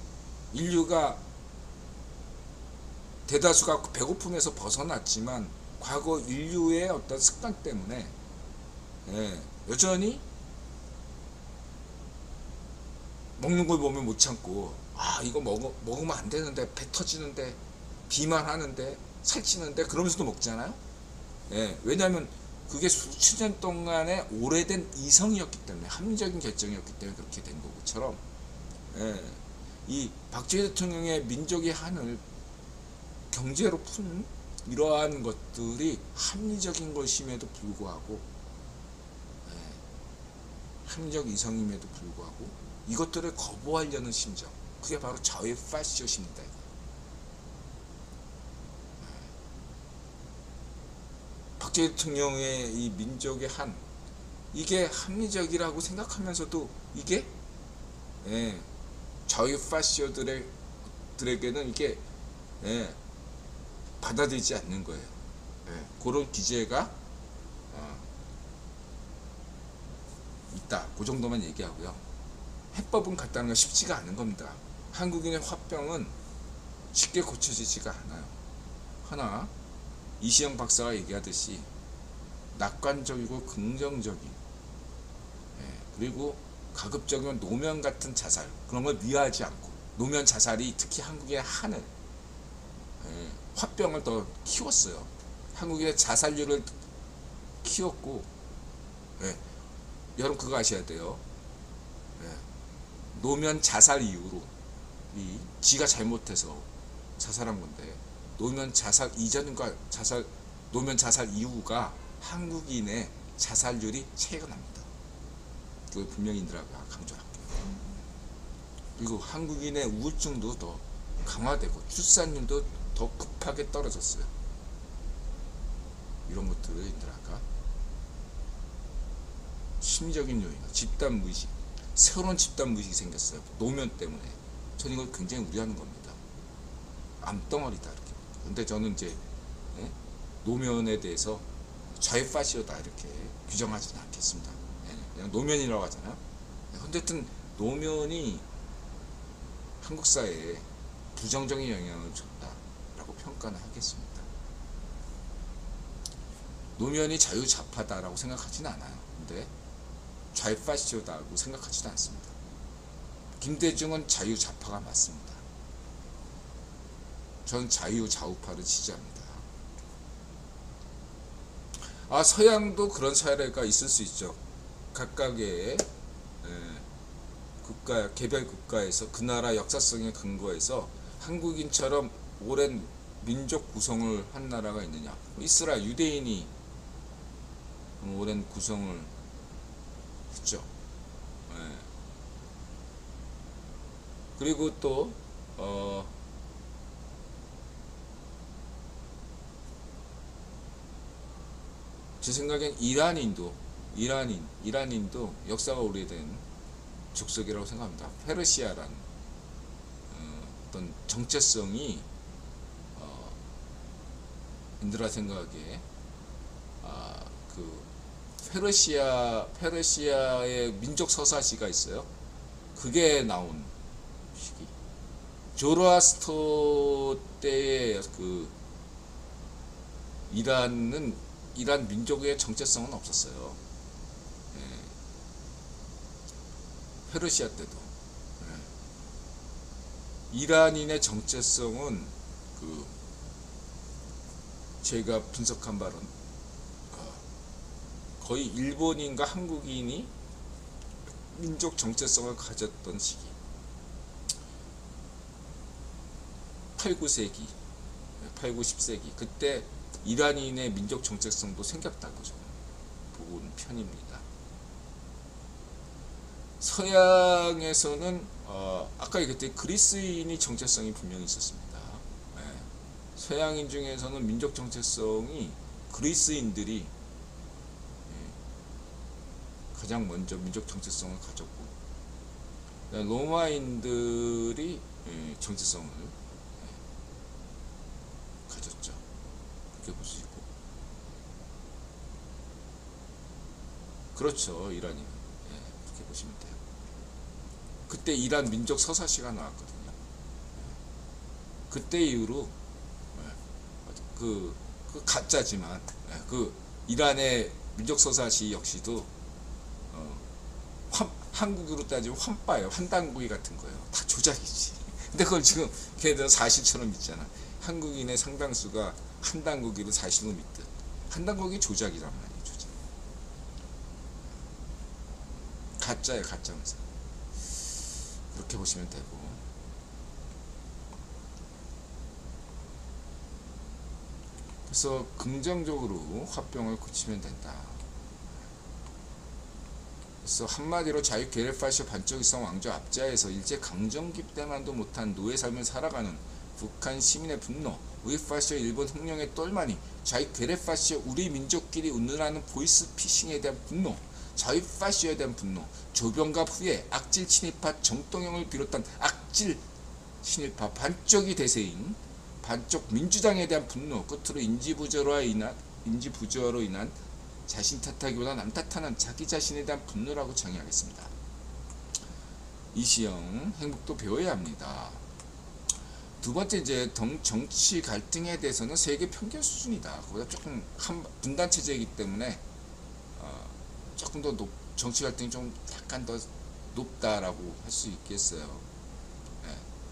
인류가 대다수가 배고픔에서 벗어났지만 과거 인류의 어떤 습관 때문에 여전히 먹는 걸 보면 못 참고 이거 먹으면 안 되는데 배 터지는데 비만하는데 살찌는데 그러면서도 먹잖아요. 왜냐하면 그게 수천 년 동안의 오래된 이성이었기 때문에 합리적인 결정이었기 때문에 그렇게 된 것처럼 이 박정희 대통령의 민족의 한을 경제로 푼 이러한 것들이 합리적인 것임에도 불구하고 합리적 이성임에도 불구하고 이것들을 거부하려는 심정, 그게 바로 자유의 파시오십니다. 박정희 대통령의 이 민족의 한, 이게 합리적이라고 생각하면서도 이게 자유 파시오들에게는 이게 받아들이지 않는 거예요. 그런 기제가 있다. 그 정도만 얘기하고요. 해법은 갖다는 건 쉽지가 않은 겁니다. 한국인의 화병은 쉽게 고쳐지지가 않아요. 하나, 이시영 박사가 얘기하듯이 낙관적이고 긍정적인 그리고 가급적이면 노면 같은 자살, 그런 걸 미화하지 않고 노면 자살이 특히 한국의 한을 화병을 더 키웠어요. 한국의 자살률을 키웠고 여러분 그거 아셔야 돼요. 노면 자살 이후로 지가 잘못해서 자살한 건데 노면 자살 이전과 노면 자살 이후가 한국인의 자살률이 차이가 납니다. 그걸 분명히 인들아가 강조할게요. 그리고 한국인의 우울증도 더 강화되고 출산율도 더 급하게 떨어졌어요. 이런 것들을 인들아가 심리적인 요인, 집단 무의식, 새로운 집단 무의식이 생겼어요. 노면 때문에. 저는 이걸 굉장히 우려하는 겁니다. 암덩어리다 이렇게. 근데 저는 이제 노면에 대해서 좌이파시오다 이렇게 규정하지는 않겠습니다. 그냥 노면이라고 하잖아요. 근데 하여튼 노면이 한국 사회에 부정적인 영향을 줬다라고 평가는 하겠습니다. 노면이 자유좌파다라고 생각하지는 않아요. 근데 좌이파시오다라고 생각하지도 않습니다. 김대중은 자유좌파가 맞습니다. 저는 자유좌우파를 지지합니다. 서양도 그런 사례가 있을 수 있죠. 각각의 국가, 개별 국가에서 그 나라 역사성에 근거해서 한국인처럼 오랜 민족 구성을 한 나라가 있느냐. 이스라엘, 유대인이 오랜 구성을 했죠. 그리고 또 제 생각엔 이란인도 역사가 오래된 족속이라고 생각합니다. 페르시아란 어떤 정체성이 인들아 생각에 그 페르시아의 민족 서사시가 있어요. 그게 나온 시기. 조로아스터 때의 그 이란 민족의 정체성은 없었어요. 페르시아 때도. 이란인의 정체성은 제가 분석한 바로는 거의 일본인과 한국인이 민족 정체성을 가졌던 시기. 8, 9세기, 8, 9, 10세기. 그때 이란인의 민족 정체성도 생겼다고 저는 보는 편입니다. 서양에서는 아까 얘기했듯이 그리스인이 정체성이 분명히 있었습니다. 서양인 중에서는 민족 정체성이 그리스인들이 가장 먼저 민족 정체성을 가졌고, 로마인들이 정체성을 가졌죠. 그렇게 볼 수 있고, 그렇죠. 이란이 그렇게 보시면 돼요. 그때 이란 민족 서사시가 나왔거든요. 그때 이후로 그 가짜지만 그 이란의 민족 서사시 역시도 한국으로 따지면 환빠예요. 환단고기 같은 거예요. 다 조작이지. 근데 그걸 지금 걔네들은 사실처럼 믿잖아. 한국인의 상당수가 한단고기를 사실로 믿듯. 한단고기 조작이란 말이에요. 조작. 가짜예요. 가짜면서. 그렇게 보시면 되고, 그래서 긍정적으로 화병을 고치면 된다. 그래서 한마디로 자유 게르파시오 반쪽이성 왕조 압제에서 일제 강점기 때만도 못한 노예 삶을 살아가는 북한 시민의 분노, 우리파시오 일본 혁명의 똘마니, 자유 게르파시오 우리 민족끼리 운운하는 보이스피싱에 대한 분노, 자유파시오에 대한 분노, 조병갑 후에 악질 친일파 정동영을 비롯한 악질 친일파 반쪽이 대세인 반쪽 민주당에 대한 분노, 끝으로 인지부조로 인한 자신 탓하기보다 남 탓하는 자기 자신에 대한 분노라고 정의하겠습니다. 이시영, 행복도 배워야 합니다. 두 번째, 이제 정치 갈등에 대해서는 세계 평균 수준이다. 그보다 조금 분단 체제이기 때문에 조금 더 정치 갈등이 좀 약간 더 높다라고 할 수 있겠어요.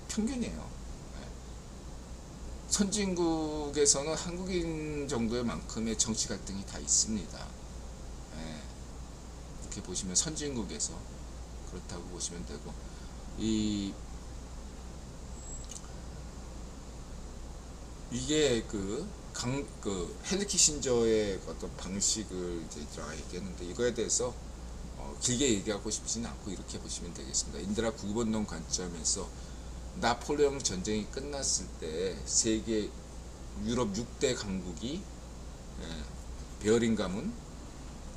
평균이에요. 선진국에서는 한국인 정도의 만큼의 정치 갈등이 다 있습니다. 이렇게 보시면 선진국에서 그렇다고 보시면 되고, 이게 그 헨리 키신저의 어떤 방식을 이제 제가 얘기했는데, 이거에 대해서 길게 얘기하고 싶지는 않고 이렇게 보시면 되겠습니다. 인드라 구분론 관점에서 나폴레옹 전쟁이 끝났을 때 세계 유럽 6대 강국이 베어링 가문,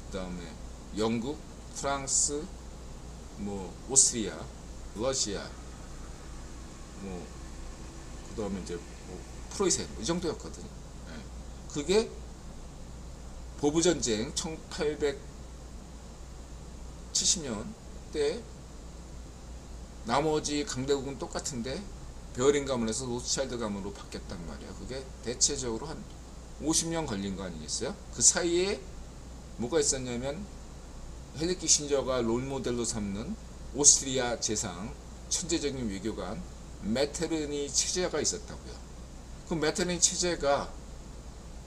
그 다음에 영국, 프랑스, 오스트리아, 러시아, 그 다음에 이제 프로이센, 이 정도였거든요. 그게 보부전쟁 1870년 때 나머지 강대국은 똑같은데 베어링 가문에서 로스차일드 가문으로 바뀌었단 말이에요. 그게 대체적으로 한 50년 걸린 거 아니겠어요? 그 사이에 뭐가 있었냐면 헨리 키신저가 롤모델로 삼는 오스트리아 재상 천재적인 외교관 메테르니 체제가 있었다고요. 그 메테르니 체제가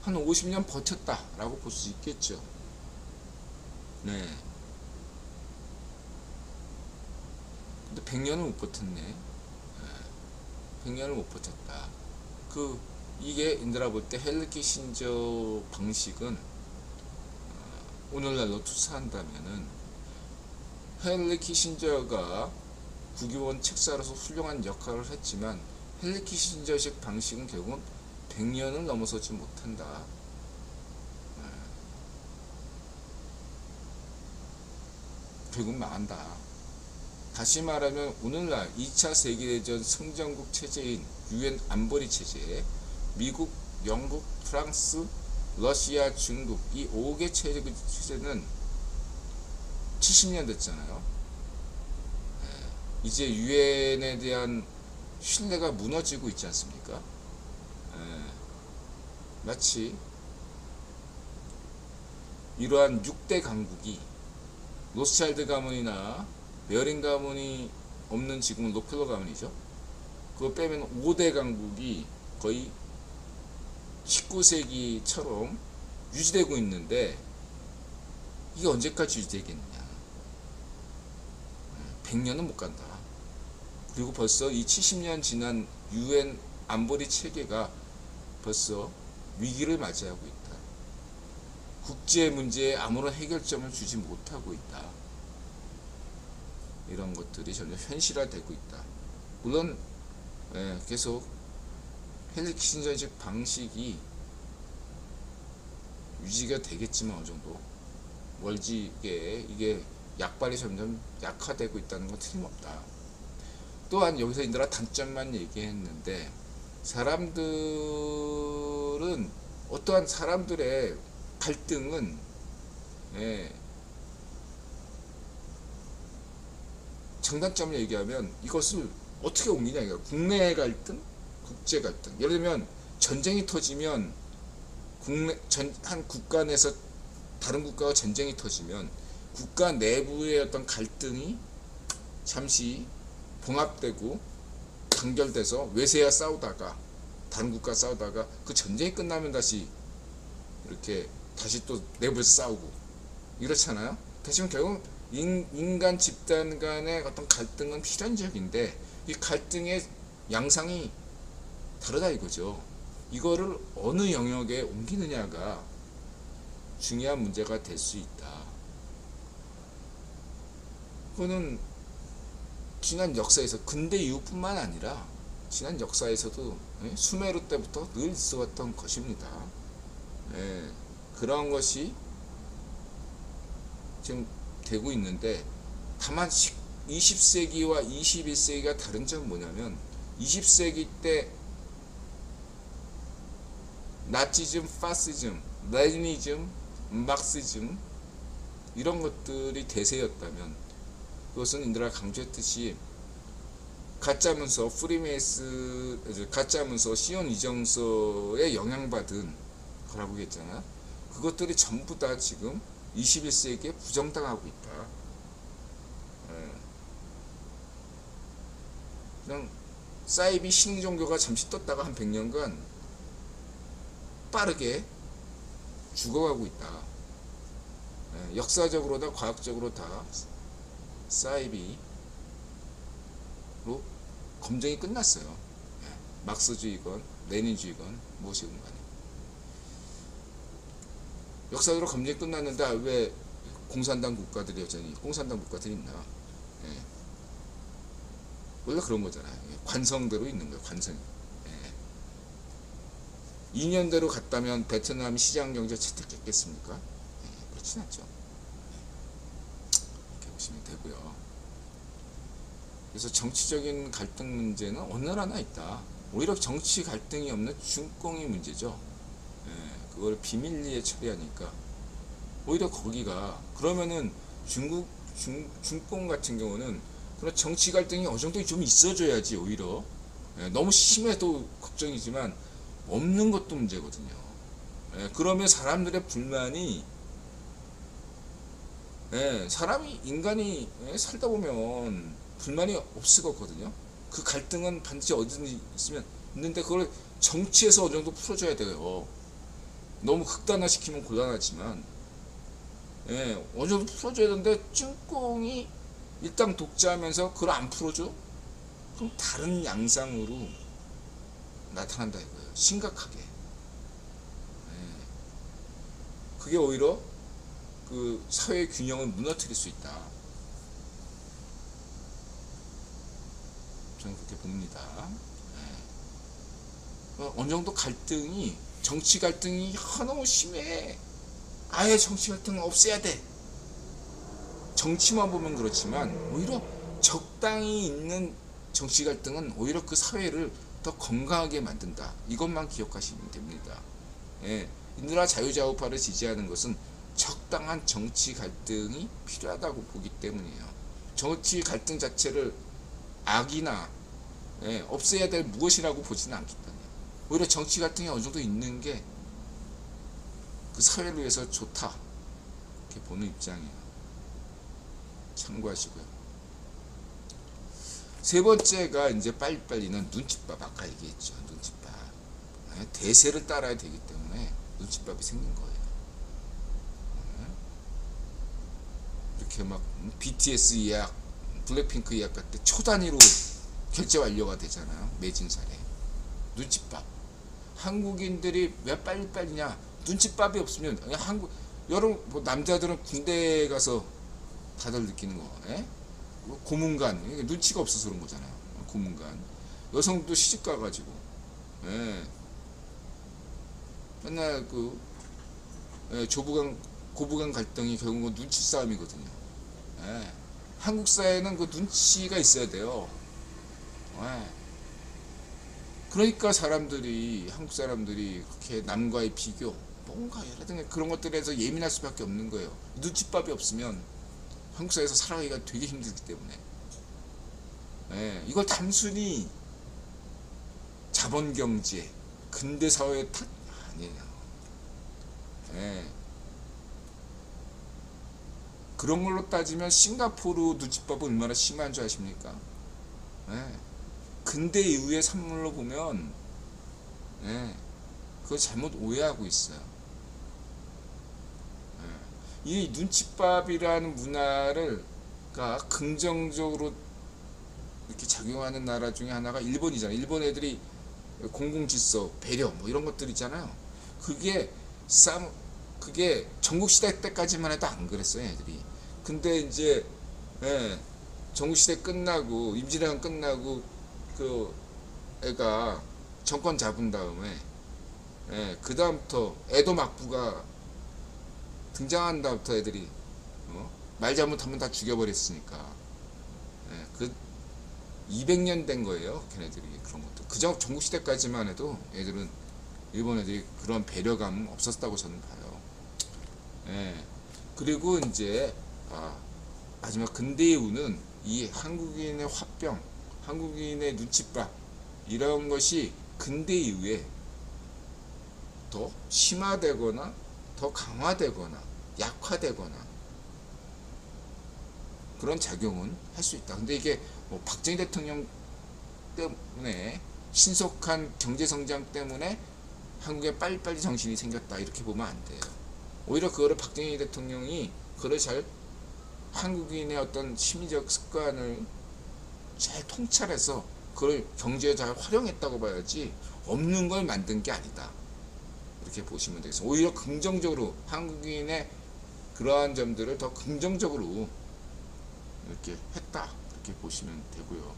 한 50년 버텼다라고 볼 수 있겠죠. 네. 근데 100년을 못 버텼네. 100년을 못 버텼다. 이게 인드라 볼 때 헨리 키신저 방식은 오늘날로 투사한다면은 헨리 키신저가 국유원 책사로서 훌륭한 역할을 했지만 헨리 키신저식 방식은 결국은 100년을 넘어서지 못한다. 결국 망한다. 다시 말하면 오늘날 2차 세계대전 승전국 체제인 유엔 안보리 체제, 미국, 영국, 프랑스, 러시아, 중국 이 5개 체제는 70년 됐잖아요. 이제 유엔에 대한 신뢰가 무너지고 있지 않습니까? 마치 이러한 6대 강국이 로스차일드 가문이나 베어링 가문이 없는 지금은 록펠러 가문이죠. 그거 빼면 5대 강국이 거의 19세기처럼 유지되고 있는데 이게 언제까지 유지되겠느냐. 100년은 못 간다. 그리고 벌써 이 70년 지난 유엔 안보리 체계가 벌써 위기를 맞이하고 있다. 국제 문제에 아무런 해결점을 주지 못하고 있다. 이런 것들이 점점 현실화되고 있다. 물론 계속 헨리 키신저식 방식이 유지가 되겠지만 어느 정도 멀지게 이게 약발이 점점 약화되고 있다는 건 틀림없다. 또한 여기서 인들아 단점만 얘기했는데, 사람들은 어떠한 사람들의 갈등은 예, 장단점을 얘기하면 이것을 어떻게 옮기냐 이거. 국내 갈등, 국제 갈등. 예를 들면 전쟁이 터지면 한 국가 내에서 다른 국가와 전쟁이 터지면 국가 내부의 어떤 갈등이 잠시 봉합되고 단결돼서 외세와 싸우다가 다른 국가 싸우다가 그 전쟁이 끝나면 다시 이렇게 다시 또 내부에서 싸우고 이렇잖아요. 다시 결국 인간 집단 간의 어떤 갈등은 필연적인데 이 갈등의 양상이 다르다 이거죠. 이거를 어느 영역에 옮기느냐가 중요한 문제가 될 수 있다. 그거는 지난 역사에서 근대 이후뿐만 아니라 지난 역사에서도 수메르 때부터 늘 있어왔던 것입니다. 그런 것이 지금 되고 있는데, 다만 20세기와 21세기가 다른 점은 뭐냐면 20세기 때 나치즘, 파시즘, 레니즘, 막시즘 이런 것들이 대세였다면, 그것은 인들아 강조했듯이 가짜문서, 프리메이스, 가짜문서, 시온 이정서에 영향받은 거라고 했잖아. 그것들이 전부 다 지금 21세기에 부정당하고 있다. 그냥 사이비 신종교가 잠시 떴다가 한 100년간 빠르게 죽어가고 있다. 역사적으로 다 과학적으로 다 사이비로 검증이 끝났어요. 막스주의건 레닌주의건 무엇이건 간에 역사적으로 검증이 끝났는데 왜 공산당 국가들이 여전히 공산당 국가들이 있나? 원래 그런 거잖아요. 관성대로 있는 거예요. 관성이. 2년대로 갔다면 베트남 시장경제 채택했겠습니까? 그렇진 않죠. 이렇게 보시면 되고요. 그래서 정치적인 갈등 문제는 어느 나라나 있다. 오히려 정치 갈등이 없는 중공이 문제죠. 그걸 비밀리에 처리하니까 오히려 거기가, 그러면은 중공 같은 경우는 그런 정치 갈등이 어느 정도 좀 있어줘야지. 오히려 너무 심해도 걱정이지만 없는 것도 문제거든요. 그러면 사람들의 불만이, 사람이 인간이 살다 보면 불만이 없을 거거든요. 그 갈등은 반드시 어디든지 있는데 그걸 정치에서 어느 정도 풀어줘야 돼요. 너무 극단화시키면 곤란하지만 어느 정도 풀어줘야 되는데 ጭ꽁이 일당 독재하면서 그걸 안 풀어줘? 그럼 다른 양상으로 나타난다 이거예요. 심각하게. 그게 오히려 그 사회 균형을 무너뜨릴 수 있다. 저는 그렇게 봅니다. 어느 정도 갈등이, 정치 갈등이 너무 심해. 아예 정치 갈등은 없애야 돼. 정치만 보면 그렇지만 오히려 적당히 있는 정치 갈등은 오히려 그 사회를 더 건강하게 만든다. 이것만 기억하시면 됩니다. 인도나 자유자우파를 지지하는 것은 적당한 정치 갈등이 필요하다고 보기 때문이에요. 정치 갈등 자체를 악이나 없애야 될 무엇이라고 보지는 않기 때문에 오히려 정치 갈등이 어느 정도 있는 게 그 사회를 위해서 좋다. 이렇게 보는 입장이에요. 참고하시고요. 세 번째가 이제 빨리빨리는 눈칫밥. 아까 얘기했죠. 눈칫밥. 대세를 따라야 되기 때문에 눈칫밥이 생긴 거예요. 이렇게 막 BTS 예약, 블랙핑크 예약 같은 초 단위로 결제 완료가 되잖아요. 매진사례. 눈칫밥. 한국인들이 왜 빨리빨리냐? 눈칫밥이 없으면 여러분 뭐 남자들은 군대 가서 다들 느끼는 거, 고문관, 눈치가 없어서 그런 거잖아요. 고문관. 여성도 시집 가가지고, 맨날 그 고부간 갈등이 결국은 눈치 싸움이거든요. 예. 한국 사회는 그 눈치가 있어야 돼요. 예. 그러니까 사람들이 한국 사람들이 그렇게 남과의 비교 뭔가 여러 등 그런 것들에서 예민할 수밖에 없는 거예요. 눈칫밥이 없으면 한국 사회에서 살아가기가 되게 힘들기 때문에. 예. 이걸 단순히 자본경제 근대사회의 탓 아니에요. 예. 그런 걸로 따지면 싱가포르 눈칫밥은 얼마나 심한 줄 아십니까? 예. 근대 이후의 산물로 보면 예. 그거 잘못 오해하고 있어요. 예. 이 눈칫밥이라는 문화를 긍정적으로 이렇게 작용하는 나라 중에 하나가 일본이잖아요. 일본 애들이 공공질서, 배려 뭐 이런 것들 있잖아요. 그게 전국시대 때까지만 해도 안 그랬어요, 애들이. 근데 이제 예, 전국시대 끝나고 임진왜란 끝나고 그 애가 정권 잡은 다음에 예, 그 다음부터 에도 막부가 등장한 다음부터 애들이 말 잘못하면 다 죽여버렸으니까 예, 그 200년 된 거예요, 걔네들이. 그런 것도 그저 전국시대까지만 해도 애들은 일본 애들이 그런 배려감 없었다고 저는 봐요. 예. 그리고 이제 마지막 근대 이후는 이 한국인의 화병, 한국인의 눈칫밥 이런 것이 근대 이후에 더 심화되거나 더 강화되거나 약화되거나 그런 작용은 할 수 있다. 근데 이게 뭐 박정희 대통령 때문에 신속한 경제성장 때문에 한국에 빨리빨리 정신이 생겼다 이렇게 보면 안 돼요. 오히려 그거를 박정희 대통령이 그걸 잘 한국인의 어떤 심리적 습관을 잘 통찰해서 그걸 경제에 잘 활용했다고 봐야지 없는 걸 만든 게 아니다. 이렇게 보시면 되겠습니다. 오히려 긍정적으로 한국인의 그러한 점들을 더 긍정적으로 이렇게 했다. 이렇게 보시면 되고요.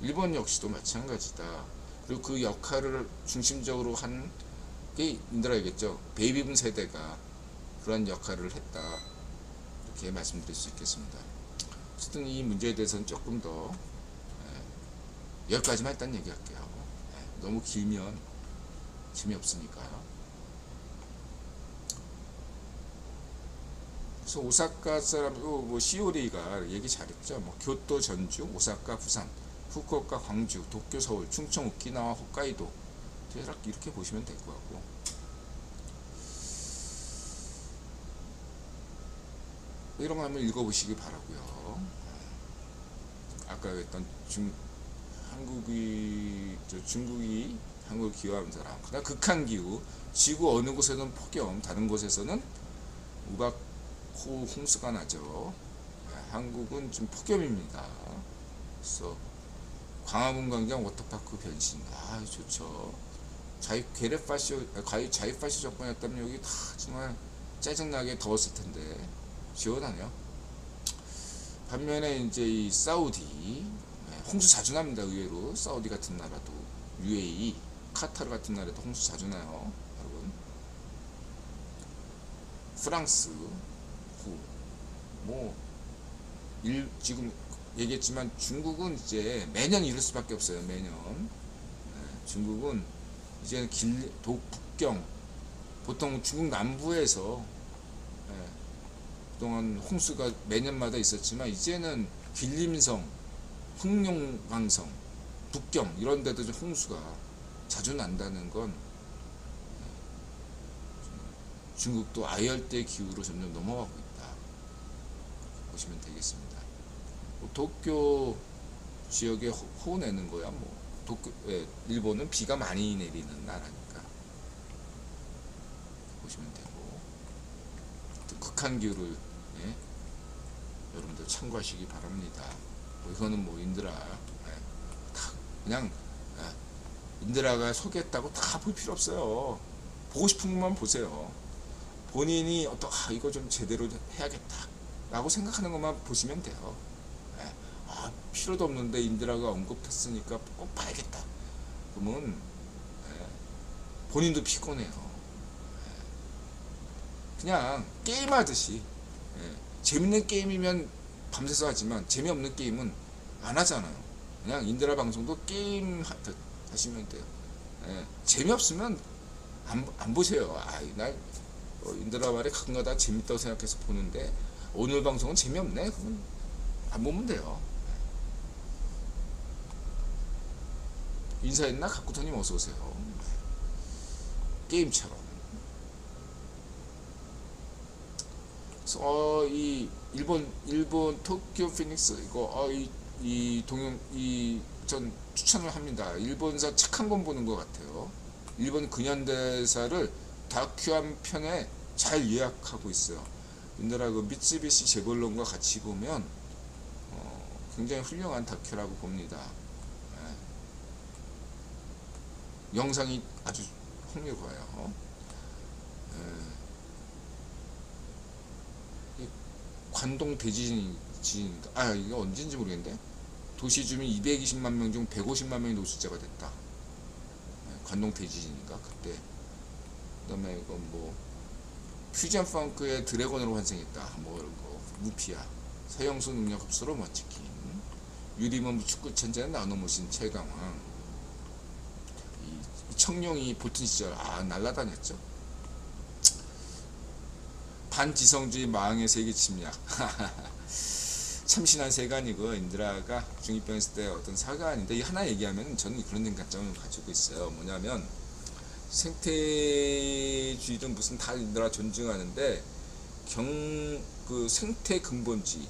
일본 역시도 마찬가지다. 그리고 그 역할을 중심적으로 한 게 인들어야겠죠. 베이비붐 세대가 그런 역할을 했다. 이렇게 말씀드릴 수 있겠습니다. 어쨌든 이 문제에 대해서는 조금 더 여기까지만 일단 얘기할게요. 너무 길면 재미없으니까. 그래서 오사카 사람, 뭐 시오리가 얘기 잘했죠. 뭐 교토, 전주, 오사카, 부산, 후쿠오카, 광주, 도쿄, 서울, 충청, 오키나와, 홋카이도 이렇게 보시면 될 것 같고. 이런 거 한번 읽어보시기 바라고요. 아까 했던 중국이 한국을 기여하는 사람. 그다음 극한 기후, 지구 어느 곳에는 폭염, 다른 곳에서는 우박호 홍수가 나죠. 한국은 좀 폭염입니다. 그래서 광화문 광장 워터파크 변신, 좋죠. 자유파시 정권이었다면 여기 다 정말 짜증나게 더웠을 텐데 시원하네요. 반면에 이제 이 사우디 홍수 자주 납니다. 의외로 사우디 같은 나라도, UAE, 카타르 같은 나라도 홍수 자주 나요, 여러분. 프랑스, 지금 얘기했지만 중국은 이제 매년 이럴 수밖에 없어요. 매년. 중국은 이제는 북경, 보통 중국 남부에서 그동안 홍수가 매년마다 있었지만 이제는 길림성, 흑룡강성, 북경 이런 데도 좀 홍수가 자주 난다는 건 중국도 아열대 기후로 점점 넘어가고 있다. 보시면 되겠습니다. 도쿄 지역에 호우 내는 거야. 일본은 비가 많이 내리는 나라니까 보시면 되고, 극한 기후를 여러분들 참고하시기 바랍니다. 이거는 인드라 그냥 인드라가 소개했다고 다 볼 필요 없어요. 보고 싶은 것만 보세요. 본인이 이거 좀 제대로 해야겠다 라고 생각하는 것만 보시면 돼요. 필요도 없는데 인드라가 언급했으니까 꼭 봐야겠다. 그러면 본인도 피곤해요. 그냥 게임하듯이 재밌는 게임이면 밤새서 하지만 재미없는 게임은 안 하잖아요. 그냥 인드라 방송도 게임 하시면 돼요. 예, 재미없으면 안 보세요. 날 인드라 말에 가끔가다 재밌다고 생각해서 보는데 오늘 방송은 재미없네. 그러면 안 보면 돼요. 인사했나? 가꾸터님 어서오세요. 게임처럼. 그래서 이 일본 도쿄 피닉스 이거 전 추천을 합니다. 일본사 책 한 권 보는 것 같아요. 일본 근현대사를 다큐 한 편에 잘 요약하고 있어요. 인더라 그 미쓰비시 재벌론과 같이 보면 굉장히 훌륭한 다큐라고 봅니다. 예. 영상이 아주 흥미로워요. 예. 관동 대지진입니다. 이게 언제인지 모르겠는데 도시 주민 220만 명 중 150만 명이 노숙자가 됐다. 관동 대지진인가 그때. 그다음에 이건 뭐 퓨전 펑크의 드래곤으로 환생했다. 뭐 이런 거 무피아 서영수 능력 흡수로 멋지긴 유리몸 축구 천재는 나눠모신 최강왕. 이 청룡이 보튼 시절 날라다녔죠. 반지성주의 마왕의 세계 침략. 참신한 세간이고 인드라가 중2병 있을 때 어떤 사관인데 이 하나 얘기하면 저는 그런 관점을 가지고 있어요. 뭐냐면 생태주의든 무슨 다 인드라 존중하는데 그 생태 근본주의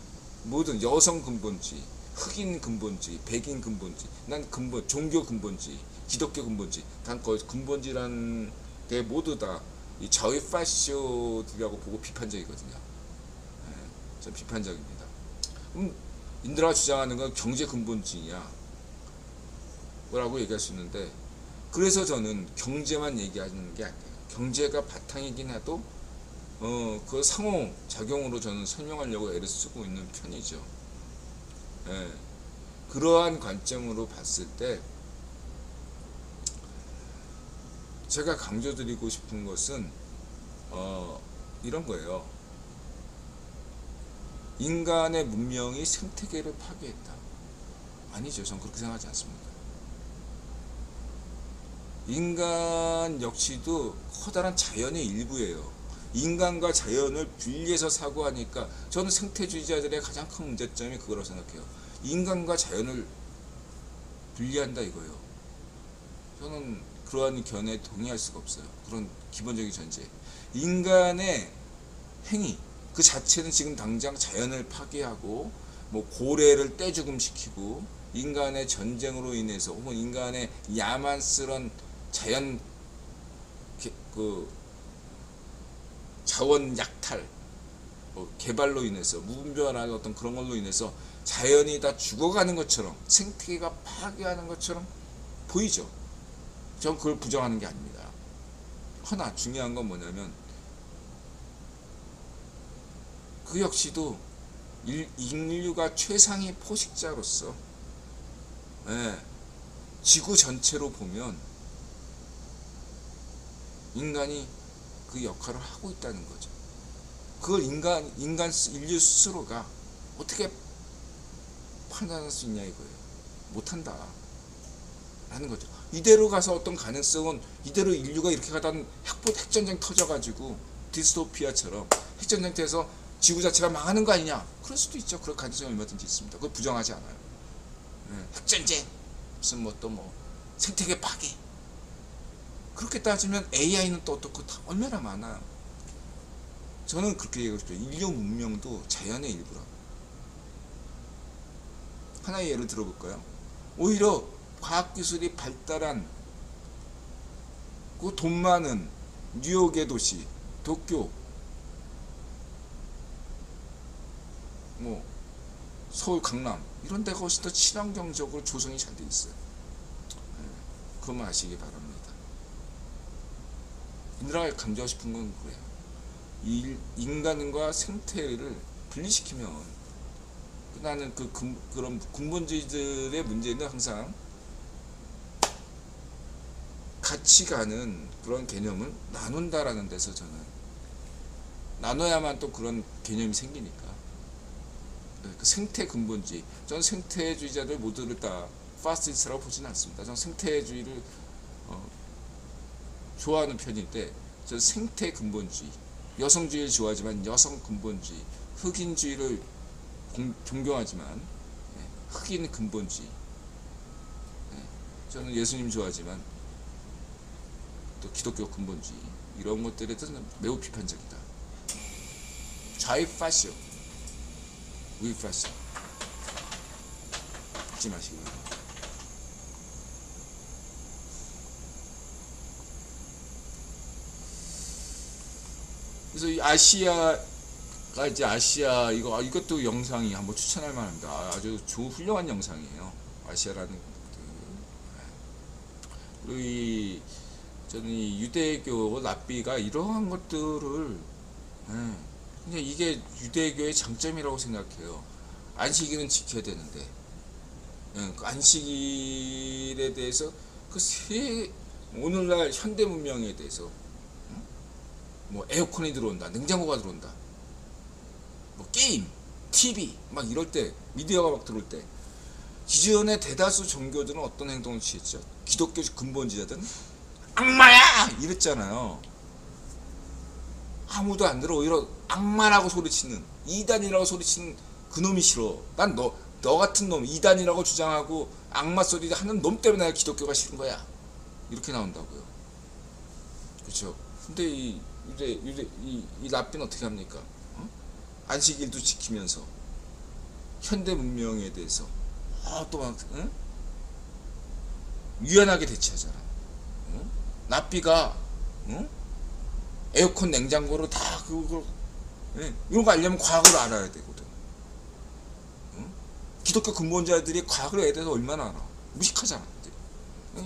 모든 여성 근본주의 흑인 근본주의 백인 근본주의 난 종교 근본주의 기독교 근본주의 단 거의 근본주의라는 게 모두 다 이 저희 파쇼들이라고 보고 비판적이거든요. 좀 비판적입니다. 인드라가 주장하는 건 경제 근본주의야 라고 얘기할 수 있는데 그래서 저는 경제만 얘기하는 게 아니에요. 경제가 바탕이긴 해도 그 상호 작용으로 저는 설명하려고 애를 쓰고 있는 편이죠. 예. 그러한 관점으로 봤을 때 제가 강조드리고 싶은 것은 이런 거예요. 인간의 문명이 생태계를 파괴했다. 아니죠. 전 그렇게 생각하지 않습니다. 인간 역시도 커다란 자연의 일부예요. 인간과 자연을 분리해서 사고하니까 저는 생태주의자들의 가장 큰 문제점이 그거라고 생각해요. 인간과 자연을 분리한다 이거예요. 저는 그러한 견해에 동의할 수가 없어요. 그런 기본적인 전제. 인간의 행위 그 자체는 지금 당장 자연을 파괴하고 뭐 고래를 떼죽음시키고 인간의 전쟁으로 인해서 혹은 인간의 야만스런 자연 그 자원 약탈 개발로 인해서 무분별한 어떤 그런 걸로 인해서 자연이 다 죽어가는 것처럼 생태계가 파괴하는 것처럼 보이죠. 전 그걸 부정하는 게 아닙니다. 허나 중요한 건 뭐냐면 그 역시도 인류가 최상의 포식자로서 지구 전체로 보면 인간이 그 역할을 하고 있다는 거죠. 그걸 인류 스스로가 어떻게 판단할 수 있냐 이거예요. 못한다 라는 거죠. 이대로 가서 어떤 가능성은 이대로 인류가 이렇게 가다가 핵전쟁 터져가지고 디스토피아처럼 핵전쟁 돼서 지구 자체가 망하는 거 아니냐, 그럴 수도 있죠. 그럴 가능성이 얼마든지 있습니다. 그걸 부정하지 않아요. 핵전쟁 무슨 뭐 생태계 파괴, 그렇게 따지면 AI는 또 어떻고 다 얼마나 많아요. 저는 그렇게 얘기하고 싶어요. 인류 문명도 자연의 일부라고. 하나의 예를 들어볼까요? 오히려 과학기술이 발달한 그 돈 많은 뉴욕의 도시 도쿄, 뭐 서울 강남 이런 데가 훨씬 더 친환경적으로 조성이 잘 돼 있어요. 그것만 아시기 바랍니다. 인드라가 강조하고 싶은 건 그래요. 인간과 생태를 분리시키면 나는 그런 근본주의들의 문제는 항상 같이 가는 그런 개념을 나눈다라는 데서 저는 나눠야만 또 그런 개념이 생기니까 그 생태 근본주의. 저는 생태주의자들 모두를 다 파시스트라고 보지는 않습니다. 저는 생태주의를 좋아하는 편인데, 저는 생태 근본주의, 여성주의를 좋아하지만 여성 근본주의, 흑인주의를 존경하지만 흑인 근본주의, 저는 예수님 좋아하지만 또 기독교 근본주의, 이런 것들에 대해서는 매우 비판적이다. 좌익 파쇼, 우익 파쇼 잊지 마시고요. 그래서 이 아시아가 이제 이것도 영상이 한번 추천할 만합니다. 아주 훌륭한 영상이에요. 아시아라는 그리고 저는 이 유대교 랍비가 이러한 것들을 그냥 이게 유대교의 장점이라고 생각해요. 안식일은 지켜야 되는데 그 안식일에 대해서 오늘날 현대 문명에 대해서 뭐 에어컨이 들어온다, 냉장고가 들어온다, 뭐 게임, TV 막 이럴 때, 미디어가 막 들어올 때 기존의 대다수 종교들은 어떤 행동을 취했죠? 기독교 근본주의자들은 악마야! 이랬잖아요. 아무도 안 들어. 오히려 악마라고 소리치는, 이단이라고 소리치는 그놈이 싫어. 난 너 같은 놈, 이단이라고 주장하고 악마 소리 하는 놈 때문에 기독교가 싫은 거야. 이렇게 나온다고요. 그렇죠? 근데 이 랍비는 어떻게 합니까? 안식일도 지키면서 현대 문명에 대해서 또 막 유연하게 대처하잖아. 랍비가 에어컨 냉장고로 다 그걸 이런 거 알려면 과학을 알아야 되거든. 기독교 근본자들이 과학에 대해서 얼마나 알아? 무식하잖아.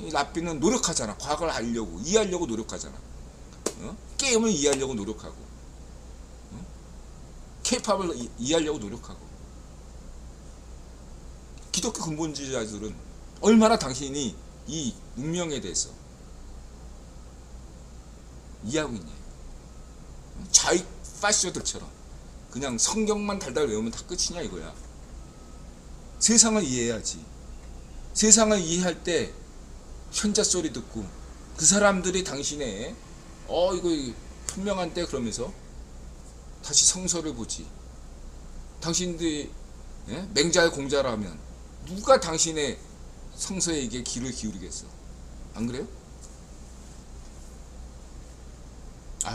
이 랍비는 노력하잖아. 과학을 알려고, 이해하려고 노력하잖아. 게임을 이해하려고 노력하고, 케이팝을 이해하려고 노력하고. 기독교 근본주의자들은 얼마나 당신이 이 운명에 대해서 이해하고 있냐. 좌익 파쇼들처럼 그냥 성경만 달달 외우면 다 끝이냐 이거야. 세상을 이해해야지. 세상을 이해할 때 현자 소리 듣고 그 사람들이 당신의 이거 현명한데 그러면서 다시 성서를 보지. 당신들이 맹자의 공자라면 누가 당신의 성서에게 귀를 기울이겠어? 안 그래요?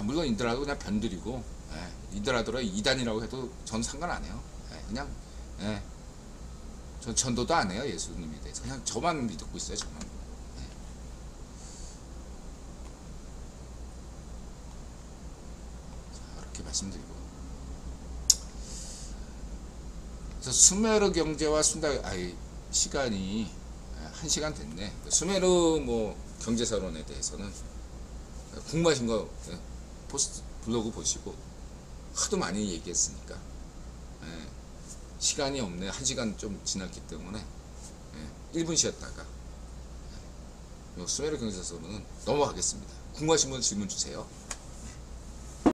물론 이들하고 그냥 변들이고, 이들하더라 이단이라고 해도 전 상관 안 해요. 그냥 전 전도도 안 해요. 예수님에 대해서 그냥 저만 믿고 있어요. 저만. 이렇게 말씀드리고, 그래서 수메르 경제와 시간이 1시간 됐네. 수메르 경제사론에 대해서는 궁금하신 거 포스트 블로그 보시고, 하도 많이 얘기했으니까 시간이 없네. 1시간 좀 지났기 때문에 1분 쉬었다가 수메르 경제사론은 넘어가겠습니다. 궁금하신 분 질문 주세요.